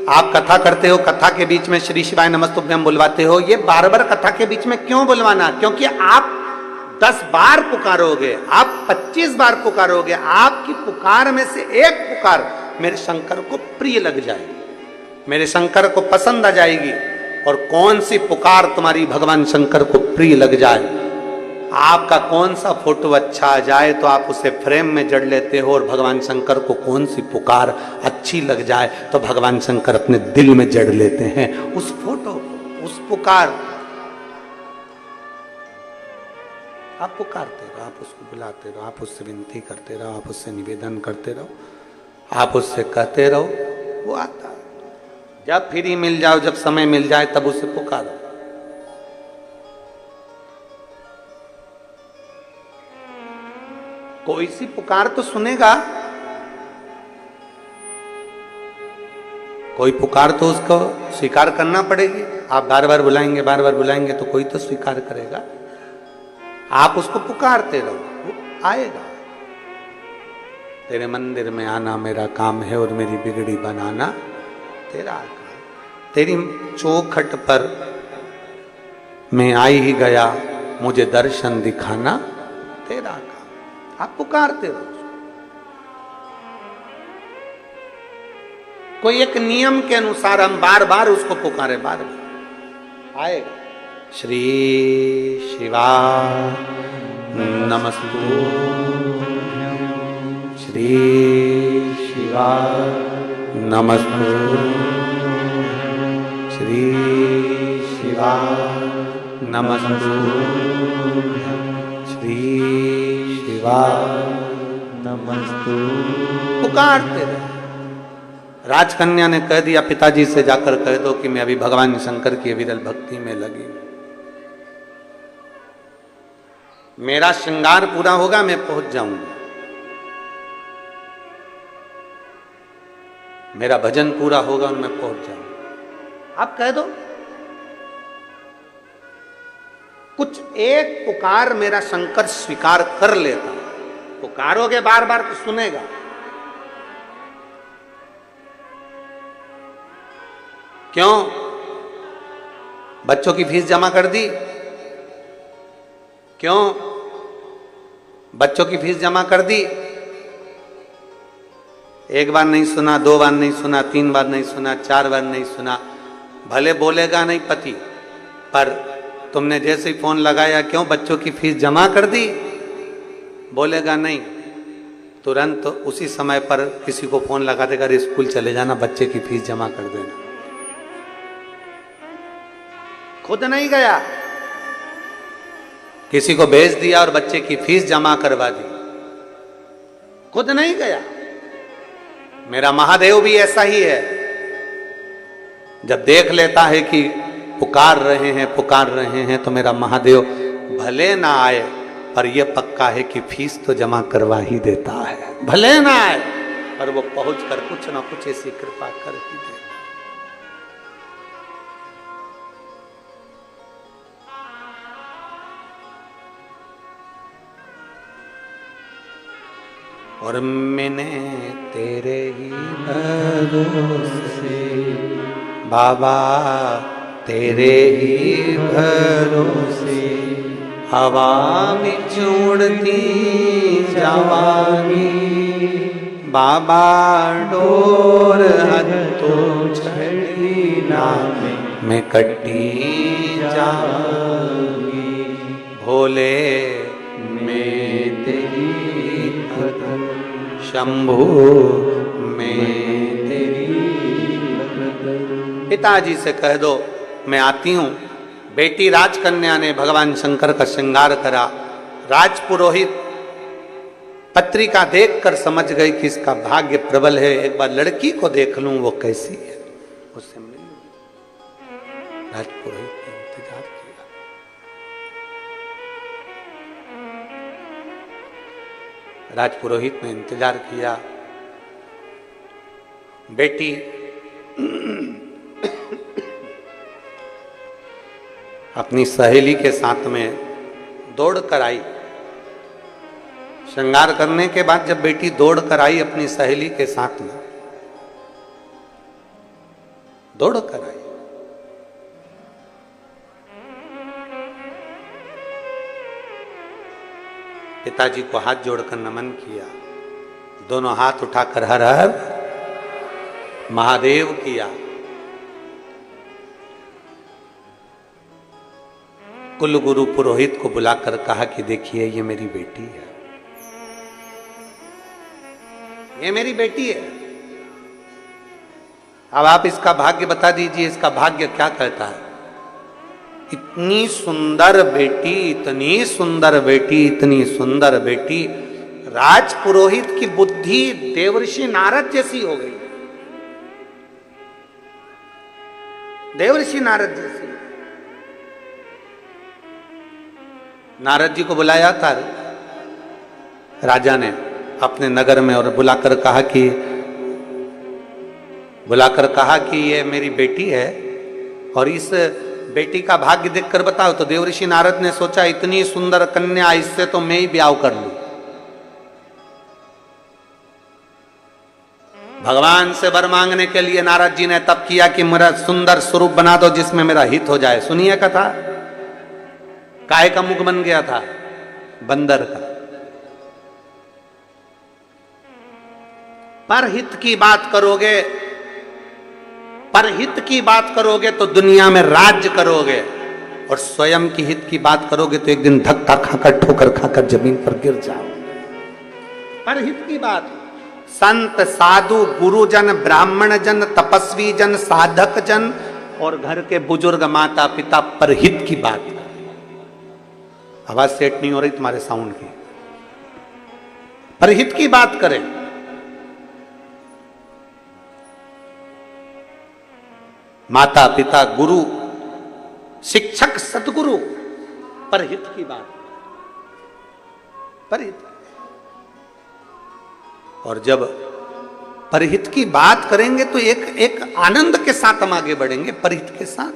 आप कथा करते हो, कथा के बीच में श्री शिवाय नमस्तुभ्यम बुलवाते हो, ये बार बार कथा के बीच में क्यों बुलवाना? क्योंकि आप 10 बार पुकारोगे, आप 25 बार पुकारोगे, आपकी पुकार में से एक पुकार मेरे शंकर को प्रिय लग जाएगी, मेरे शंकर को पसंद आ जाएगी। और कौन सी पुकार तुम्हारी भगवान शंकर को प्रिय लग जाए? आपका कौन सा फोटो अच्छा आ जाए तो आप उसे फ्रेम में जड़ लेते हो, और भगवान शंकर को कौन सी पुकार अच्छी लग जाए तो भगवान शंकर अपने दिल में जड़ लेते हैं उस फोटो, उस पुकार। आप पुकारते रहो, आप उसको बुलाते रहो, आप उससे विनती करते रहो, आप उससे निवेदन करते रहो, आप उससे कहते रहो, वो आता है। जब फ्री मिल जाओ, जब समय मिल जाए तब उसे पुकारो। कोई सी पुकार तो सुनेगा। कोई पुकार तो उसको स्वीकार करना पड़ेगी। आप बार बार बुलाएंगे तो कोई तो स्वीकार करेगा। आप उसको पुकारते रहो, वो आएगा। तेरे मंदिर में आना मेरा काम है और मेरी बिगड़ी बनाना तेरा काम। तेरी चौखट पर मैं आई ही गया, मुझे दर्शन दिखाना तेरा काम। आप पुकारते रहो। कोई एक नियम के अनुसार हम बार बार उसको पुकारे, बार बार आएगा। श्री शिवा नमस्तु, श्री शिवा नमस्तु, श्री शिवा नमस्तु, श्री शिवा नमस्तु। पुकारते रहे। राजकन्या ने कह दिया, पिताजी से जाकर कह दो कि मैं अभी भगवान शंकर की विरल भक्ति में लगी। मेरा श्रृंगार पूरा होगा, मैं पहुंच जाऊंगा। मेरा भजन पूरा होगा और मैं पहुंच जाऊंगा। आप कह दो। कुछ एक पुकार मेरा शंकर स्वीकार कर लेता। पुकारोगे बार बार तो सुनेगा। क्यों? बच्चों की फीस जमा कर दी? क्यों? बच्चों की फीस जमा कर दी? एक बार नहीं सुना, दो बार नहीं सुना, तीन बार नहीं सुना, चार बार नहीं सुना, भले बोलेगा नहीं पति, पर तुमने जैसे ही फोन लगाया, क्यों बच्चों की फीस जमा कर दी, बोलेगा नहीं। तुरंत उसी समय पर किसी को फोन लगा देगा, अरे स्कूल चले जाना, बच्चे की फीस जमा कर देना। खुद नहीं गया, किसी को भेज दिया और बच्चे की फीस जमा करवा दी। खुद नहीं गया। मेरा महादेव भी ऐसा ही है। जब देख लेता है कि पुकार रहे हैं तो मेरा महादेव भले ना आए, पर यह पक्का है कि फीस तो जमा करवा ही देता है। भले ना आए, पर वो पहुंच कर कुछ ना कुछ ऐसी कृपा कर ही देता। और मैंने तेरे ही भरोसे बाबा, तेरे ही भरोसे हवा में उड़ती जवानी, बाबा डोर हथों छड़ी ना मैं कटी जाऊंगी। भोले मैं तेरी शंभु मैं तेरी। पिताजी से कह दो मैं आती हूं। बेटी राजकन्या ने भगवान शंकर का श्रृंगार करा। राजपुरोहित पत्रिका देखकर समझ गई कि इसका भाग्य प्रबल है, एक बार लड़की को देख लूं वो कैसी है, उससे मिल लूं। राजपुरोहित ने इंतजार किया। राजपुरोहित ने इंतजार किया। बेटी अपनी सहेली के साथ में दौड़ कर आई। श्रृंगार करने के बाद जब बेटी दौड़ कर आई अपनी सहेली के साथ में, दौड़ कर आई, पिताजी को हाथ जोड़कर नमन किया, दोनों हाथ उठाकर हर हर महादेव किया। कुल गुरु पुरोहित को बुलाकर कहा कि देखिए ये मेरी बेटी है, ये मेरी बेटी है। अब आप इसका भाग्य बता दीजिए, इसका भाग्य क्या कहता है। इतनी सुंदर बेटी, इतनी सुंदर बेटी, इतनी सुंदर बेटी, राजपुरोहित की बुद्धि देवर्षि नारद जैसी हो गई। देवर्षि नारद जैसी। नारद जी को बुलाया था राजा ने अपने नगर में और बुलाकर कहा कि बुलाकर कहा कि ये मेरी बेटी है और इस बेटी का भाग्य देखकर बताओ। तो देवऋषि नारद ने सोचा इतनी सुंदर कन्या, इससे तो मैं ही ब्याह कर लूं। भगवान से वर मांगने के लिए नारद जी ने तप किया कि मेरा सुंदर स्वरूप बना दो जिसमें मेरा हित हो जाए। सुनिए कथा। काय का मुख बन गया था? बंदर का। परहित की बात करोगे, परहित की बात करोगे तो दुनिया में राज्य करोगे, और स्वयं की हित की बात करोगे तो एक दिन धक्का खाकर, ठोकर खाकर जमीन पर गिर जाओ। परहित की बात, संत साधु गुरुजन ब्राह्मण जन तपस्वी जन साधक जन और घर के बुजुर्ग माता पिता परहित की बात करें। आवाज सेट नहीं हो रही तुम्हारे साउंड की। परहित की बात करें। माता पिता गुरु शिक्षक सदगुरु, परहित की बात, परहित। और जब परहित की बात करेंगे तो एक आनंद के साथ हम आगे बढ़ेंगे, परहित के साथ।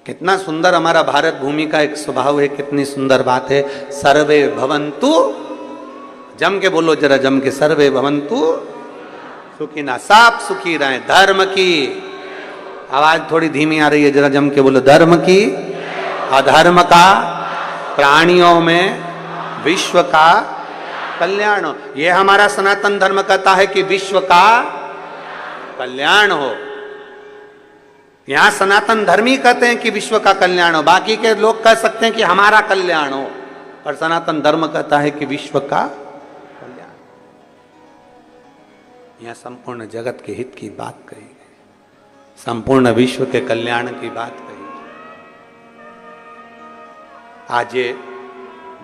कितना सुंदर हमारा भारत भूमि का एक स्वभाव है, कितनी सुंदर बात है। सर्वे भवन्तु, जम के बोलो जरा, जम के, सर्वे भवन्तु सुखिना, सब सुखी रहें। धर्म की, आवाज थोड़ी धीमी आ रही है, जरा जम के बोलो, धर्म की, अधर्म का, प्राणियों में विश्व का कल्याण हो। यह हमारा सनातन धर्म कहता है कि विश्व का कल्याण हो। यहां सनातन धर्मी कहते हैं कि विश्व का कल्याण हो, बाकी के लोग कह सकते हैं कि हमारा कल्याण हो, पर सनातन धर्म कहता है कि विश्व का कल्याण। यहां संपूर्ण जगत के हित की बात कही गई, संपूर्ण विश्व के कल्याण की बात कही गई। आज ये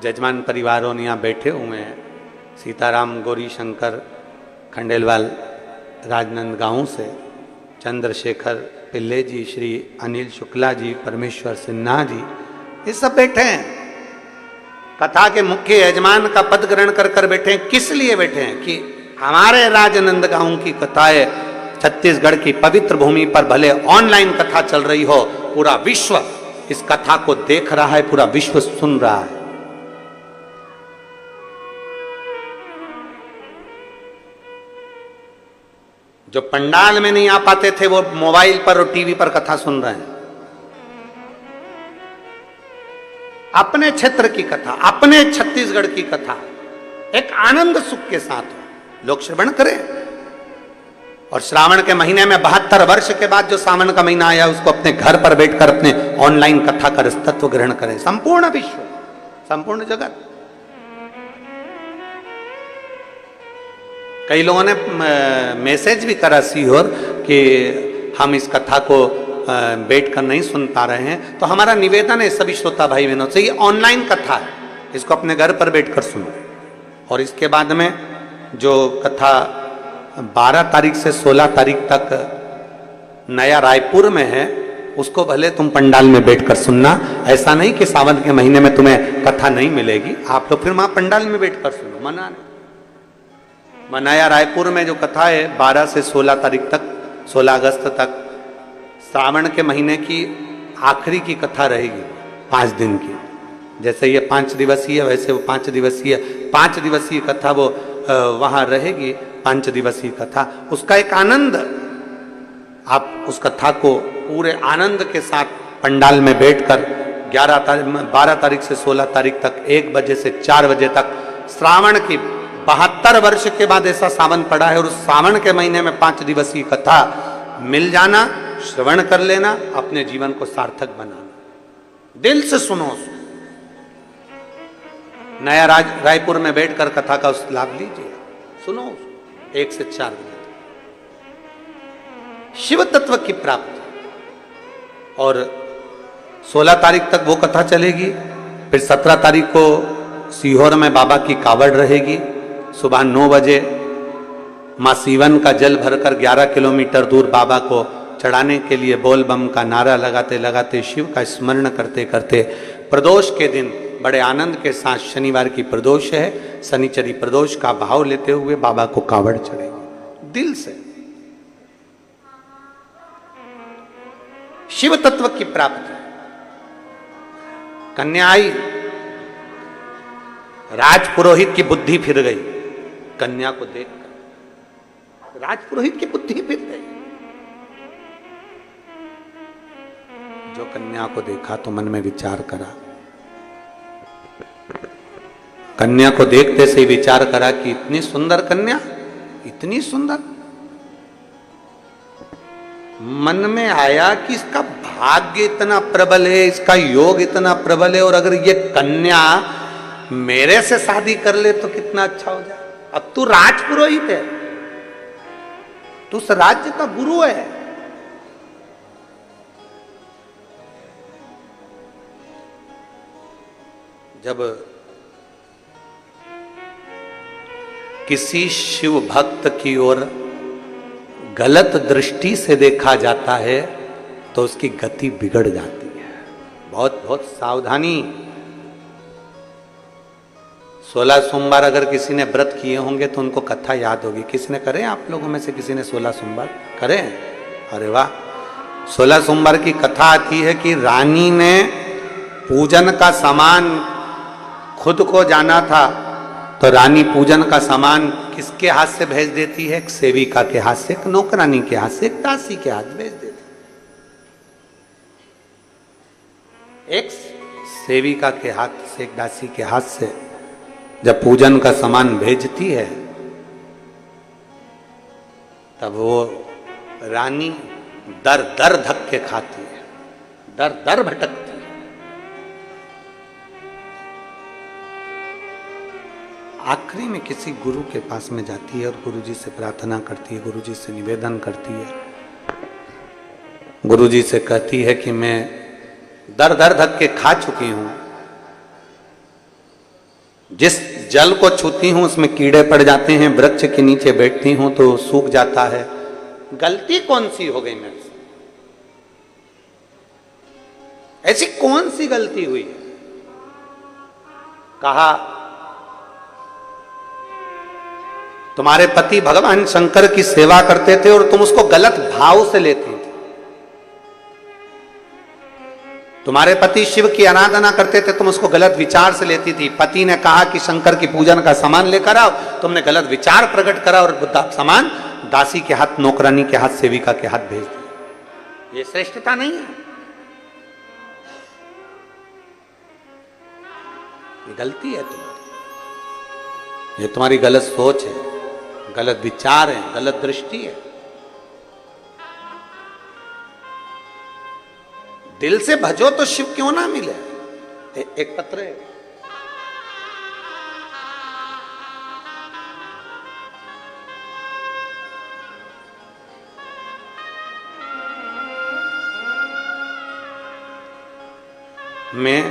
जजमान परिवारों ने यहां बैठे हुए हैं, सीताराम गौरी शंकर खंडेलवाल राजनांदगांव से, चंद्रशेखर पिल्ले जी, श्री अनिल शुक्ला जी, परमेश्वर सिन्हा जी, ये सब बैठे हैं। कथा के मुख्य यजमान का पद ग्रहण कर कर बैठे हैं। किस लिए बैठे हैं? कि हमारे राजनांदगांव की कथाएं छत्तीसगढ़ की पवित्र भूमि पर भले ऑनलाइन कथा चल रही हो, पूरा विश्व इस कथा को देख रहा है, पूरा विश्व सुन रहा है। जो पंडाल में नहीं आ पाते थे वो मोबाइल पर और टीवी पर कथा सुन रहे हैं। अपने क्षेत्र की कथा, अपने छत्तीसगढ़ की कथा एक आनंद सुख के साथ हो, लोग श्रवण करें। और श्रावण के महीने में 72 वर्ष के बाद जो सावन का महीना आया, उसको अपने घर पर बैठकर अपने ऑनलाइन कथा का रसतत्व ग्रहण करें। संपूर्ण विश्व, संपूर्ण जगत। कई लोगों ने मैसेज भी करा सीहोर कि हम इस कथा को बैठ कर नहीं सुन पा रहे हैं। तो हमारा निवेदन है सभी श्रोता भाई बहनों से, ये ऑनलाइन कथा है, इसको अपने घर पर बैठकर सुनो। और इसके बाद में जो कथा 12 तारीख से 16 तारीख तक नया रायपुर में है, उसको भले तुम पंडाल में बैठकर सुनना। ऐसा नहीं कि सावन के महीने में तुम्हें कथा नहीं मिलेगी, आप लोग फिर वहां पंडाल में बैठकर सुनो, मना नहीं। नया रायपुर में जो कथा है 12 से 16 तारीख तक, 16 अगस्त तक, श्रावण के महीने की आखिरी की कथा रहेगी, 5 दिन की। जैसे ये 5 दिवसीय, वैसे वो 5 दिवसीय कथा वो वहां रहेगी, 5 दिवसीय कथा। उसका एक आनंद, आप उस कथा को पूरे आनंद के साथ पंडाल में बैठकर 12 तारीख से 16 तारीख तक 1 बजे से 4 बजे तक, श्रावण की 72 वर्ष के बाद ऐसा सावन पड़ा है, और उस सावन के महीने में 5 दिवसीय कथा मिल जाना, श्रवण कर लेना, अपने जीवन को सार्थक बनाना। दिल से सुनो। नया रायपुर में बैठकर कथा का उस लाभ लीजिए, सुनो 1 से 4 बजे शिव तत्व की प्राप्ति। और 16 तारीख तक वो कथा चलेगी। फिर 17 तारीख को सीहोर में बाबा की कावड़ रहेगी। सुबह 9 बजे मां सीवन का जल भरकर 11 किलोमीटर दूर बाबा को चढ़ाने के लिए बोल बम का नारा लगाते लगाते, शिव का स्मरण करते करते, प्रदोष के दिन बड़े आनंद के साथ, शनिवार की प्रदोष है, शनिचरी प्रदोष का भाव लेते हुए बाबा को कावड़ चढ़ेगी दिल से। शिव तत्व की प्राप्ति। कन्या आई, राजपुरोहित की बुद्धि फिर गई कन्या को देखकर, राजपुरोहित की बुद्धि फिर गई। जो कन्या को देखा तो मन में विचार करा, कन्या को देखते से ही विचार करा कि इतनी सुंदर कन्या, इतनी सुंदर। मन में आया कि इसका भाग्य इतना प्रबल है, इसका योग इतना प्रबल है, और अगर ये कन्या मेरे से शादी कर ले तो कितना अच्छा हो जाए। अब तू राजपुरोहित है, तू उस राज्य का गुरु है, जब किसी शिव भक्त की ओर गलत दृष्टि से देखा जाता है तो उसकी गति बिगड़ जाती है। बहुत बहुत सावधानी। 16 सोमवार अगर किसी ने व्रत किए होंगे तो उनको कथा याद होगी। किसी ने करे, आप लोगों में से किसी ने 16 सोमवार करे? अरे वाह। 16 सोमवार की कथा आती है कि रानी ने पूजन का सामान खुद को जाना था तो रानी पूजन का सामान किसके हाथ से भेज देती है? एक सेविका के हाथ से, एक नौकरानी के हाथ से, एक दासी के हाथ भेज देती। एक सेविका के हाथ से, एक दासी के हाथ से जब पूजन का सामान भेजती है तब वो रानी दर दर धक्के खाती है, दर दर भटकती है। आखिरी में किसी गुरु के पास में जाती है और गुरुजी से प्रार्थना करती है, गुरुजी से निवेदन करती है, गुरुजी से कहती है कि मैं दर दर धक्के खा चुकी हूं, जिस जल को छूती हूं उसमें कीड़े पड़ जाते हैं, वृक्ष के नीचे बैठती हूं तो सूख जाता है, गलती कौन सी हो गई मेरे से? ऐसी कौन सी गलती हुई है? कहा तुम्हारे पति भगवान शंकर की सेवा करते थे और तुम उसको गलत भाव से लेती थी। तुम्हारे पति शिव की आराधना करते थे, तुम उसको गलत विचार से लेती थी। पति ने कहा कि शंकर की पूजन का सामान लेकर आओ, तुमने गलत विचार प्रकट करा और सामान दासी के हाथ, नौकरानी के हाथ, सेविका के हाथ भेज दिया। ये श्रेष्ठता नहीं है, ये गलती है तुम्हारी, ये तुम्हारी गलत सोच है, गलत विचार है, गलत दृष्टि है। दिल से भजो तो शिव क्यों ना मिले। एक पत्र है, मैं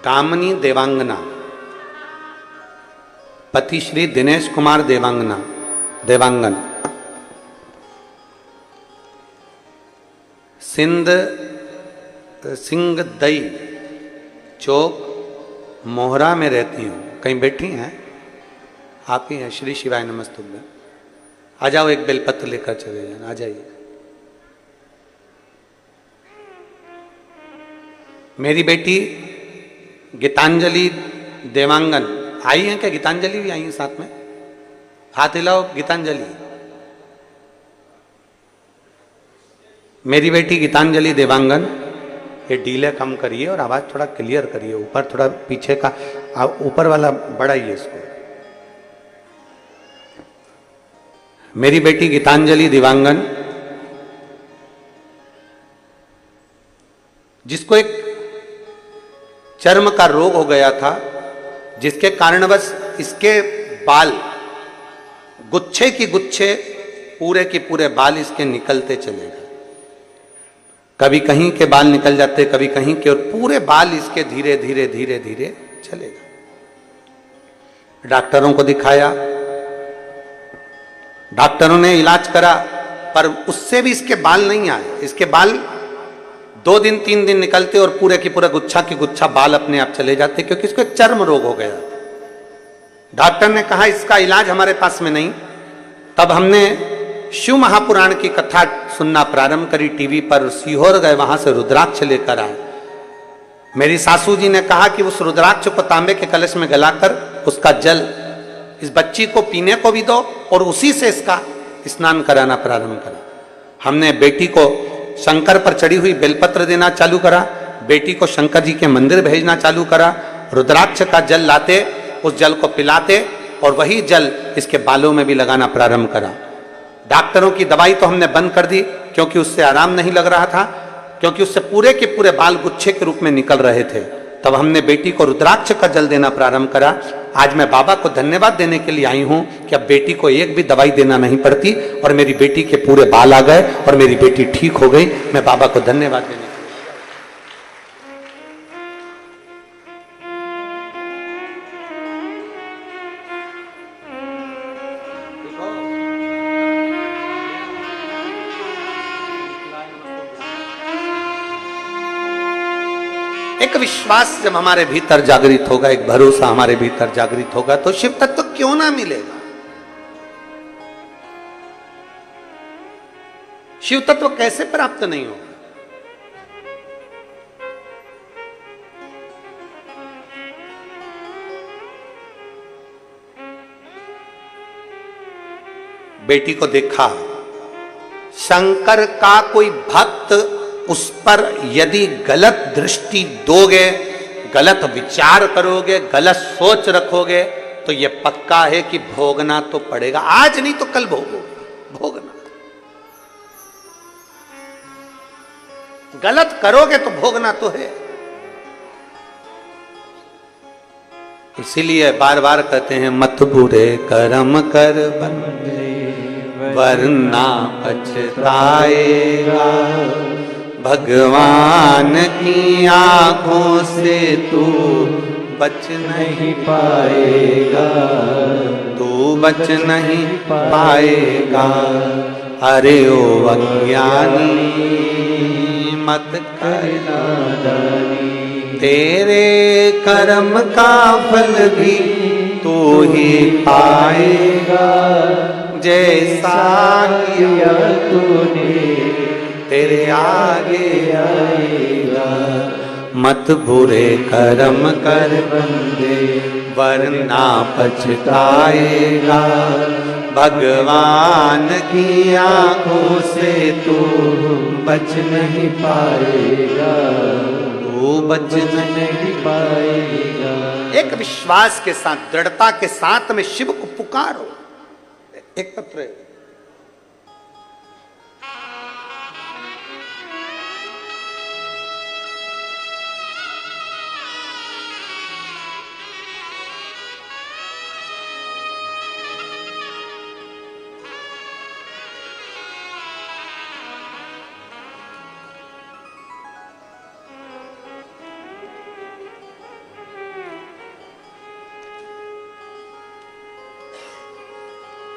दामिनी देवांगना, पति श्री दिनेश कुमार देवांगन, सिंगदई चौक मोहरा में रहती हूँ। कहीं बैठी हैं? आप ही हैं? श्री शिवाय नमस्तुभ्यं। आ जाओ, एक बेलपत्र लेकर चले जाना, आ जाइए। मेरी बेटी गीतांजलि देवांगन आई है क्या? गीतांजलि भी आई है साथ में? हाथ हिलाओ गीतांजलि। मेरी बेटी गीतांजलि देवांगन, ये डीले कम करिए और आवाज थोड़ा क्लियर करिए, ऊपर थोड़ा पीछे का, ऊपर वाला बढ़ाइए इसको। मेरी बेटी गीतांजलि देवांगन, जिसको एक चर्म का रोग हो गया था, जिसके कारणवश इसके बाल गुच्छे की गुच्छे, पूरे के पूरे बाल इसके निकलते चले गए। कभी कहीं के बाल निकल जाते, कभी कहीं के, और पूरे बाल इसके धीरे धीरे धीरे धीरे चले गए। डॉक्टरों को दिखाया, डॉक्टरों ने इलाज करा, पर उससे भी इसके बाल नहीं आए। इसके बाल 2 दिन 3 दिन निकलते और पूरे की पूरा गुच्छा की गुच्छा बाल अपने आप चले जाते, क्योंकि इसको एक चर्म रोग हो गया। डॉक्टर ने कहा इसका इलाज हमारे पास में नहीं। तब हमने शिव महापुराण की कथा सुनना प्रारंभ करी टीवी पर, सीहोर गए, वहां से रुद्राक्ष लेकर आए। मेरी सासू जी ने कहा कि उस रुद्राक्ष को तांबे के कलश में गलाकर उसका जल इस बच्ची को पीने को भी दो और उसी से इसका स्नान कराना प्रारंभ करा। हमने बेटी को शंकर पर चढ़ी हुई बेलपत्र देना चालू करा, बेटी को शंकर जी के मंदिर भेजना चालू करा, रुद्राक्ष का जल लाते, उस जल को पिलाते और वही जल इसके बालों में भी लगाना प्रारंभ करा। डॉक्टरों की दवाई तो हमने बंद कर दी क्योंकि उससे आराम नहीं लग रहा था, क्योंकि उससे पूरे के पूरे बाल गुच्छे के रूप में निकल रहे थे। तब हमने बेटी को रुद्राक्ष का जल देना प्रारंभ करा। आज मैं बाबा को धन्यवाद देने के लिए आई हूं कि अब बेटी को एक भी दवाई देना नहीं पड़ती और मेरी बेटी के पूरे बाल आ गए और मेरी बेटी ठीक हो गई। मैं बाबा को धन्यवाद देने के लिए। एक विश्वास जब हमारे भीतर जागृत होगा, एक भरोसा हमारे भीतर जागृत होगा, तो शिव तत्व क्यों ना मिलेगा। शिव तत्व कैसे प्राप्त नहीं होगा। बेटी को देखा, शंकर का कोई भक्त उस पर यदि गलत दृष्टि दोगे, गलत विचार करोगे, गलत सोच रखोगे, तो यह पक्का है कि भोगना तो पड़ेगा। आज नहीं तो कल भोगोगे, भोगना। गलत करोगे तो भोगना तो है। इसीलिए बार बार कहते हैं, मत बुरे कर्म कर बंदे वरना पछताएगा। भगवान की आंखों से तू बच नहीं पाएगा, तू बच नहीं पाएगा। अरे ओ अज्ञानी मत कर नादानी, तेरे कर्म का फल भी तू ही पाएगा। जैसा किया तूने तेरे आगे आएगा। मत बुरे कर्म कर बंदे वरना पछताएगा। भगवान की आंखों से तू बच नहीं पाएगा, तू बच नहीं पाएगा। एक विश्वास के साथ, दृढ़ता के साथ में शिव को पुकारो। एक पत्र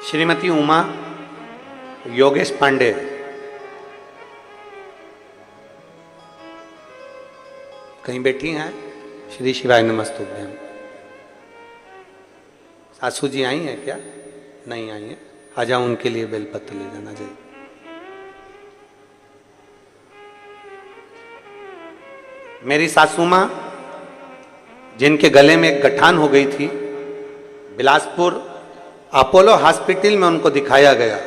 श्रीमती उमा योगेश पांडे, कहीं बैठी हैं? श्री शिवाय नमस्तुभ्यम। सासू जी आई हैं क्या? नहीं आई हैं। आ जाओ, उनके लिए बेलपत्र ले जाना चाहिए। मेरी सासू मां, जिनके गले में एक गठान हो गई थी, बिलासपुर अपोलो हॉस्पिटल में उनको दिखाया गया।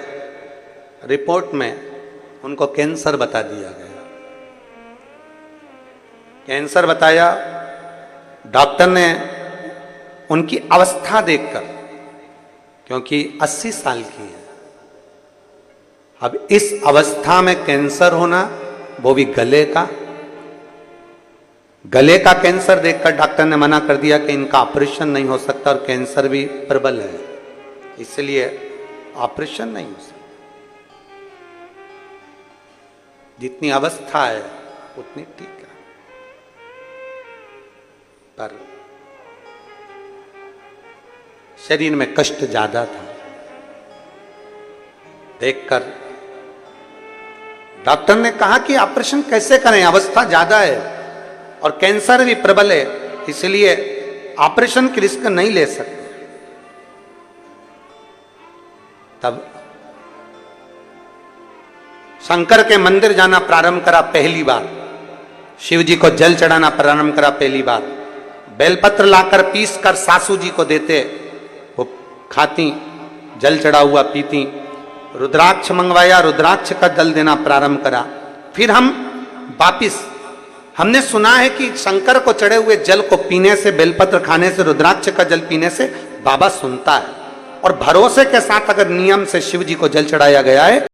रिपोर्ट में उनको कैंसर बता दिया गया। कैंसर बताया। डॉक्टर ने उनकी अवस्था देखकर, क्योंकि 80 साल की है, अब इस अवस्था में कैंसर होना, वो भी गले का कैंसर देखकर डॉक्टर ने मना कर दिया कि इनका ऑपरेशन नहीं हो सकता और कैंसर भी प्रबल है, इसलिए ऑपरेशन नहीं हो सकता। जितनी अवस्था है उतनी ठीक है, पर शरीर में कष्ट ज्यादा था। देखकर डॉक्टर ने कहा कि ऑपरेशन कैसे करें, अवस्था ज्यादा है और कैंसर भी प्रबल है, इसलिए ऑपरेशन की रिस्क नहीं ले सकते। तब शंकर के मंदिर जाना प्रारंभ करा पहली बार, शिव जी को जल चढ़ाना प्रारंभ करा पहली बार, बेलपत्र लाकर पीस कर सासू जी को देते, वो खाती, जल चढ़ा हुआ पीती, रुद्राक्ष मंगवाया, रुद्राक्ष का जल देना प्रारंभ करा। फिर हम वापिस, हमने सुना है कि शंकर को चढ़े हुए जल को पीने से, बेलपत्र खाने से, रुद्राक्ष का जल पीने से बाबा सुनता है, और भरोसे के साथ अगर नियम से शिव जी को जल चढ़ाया गया है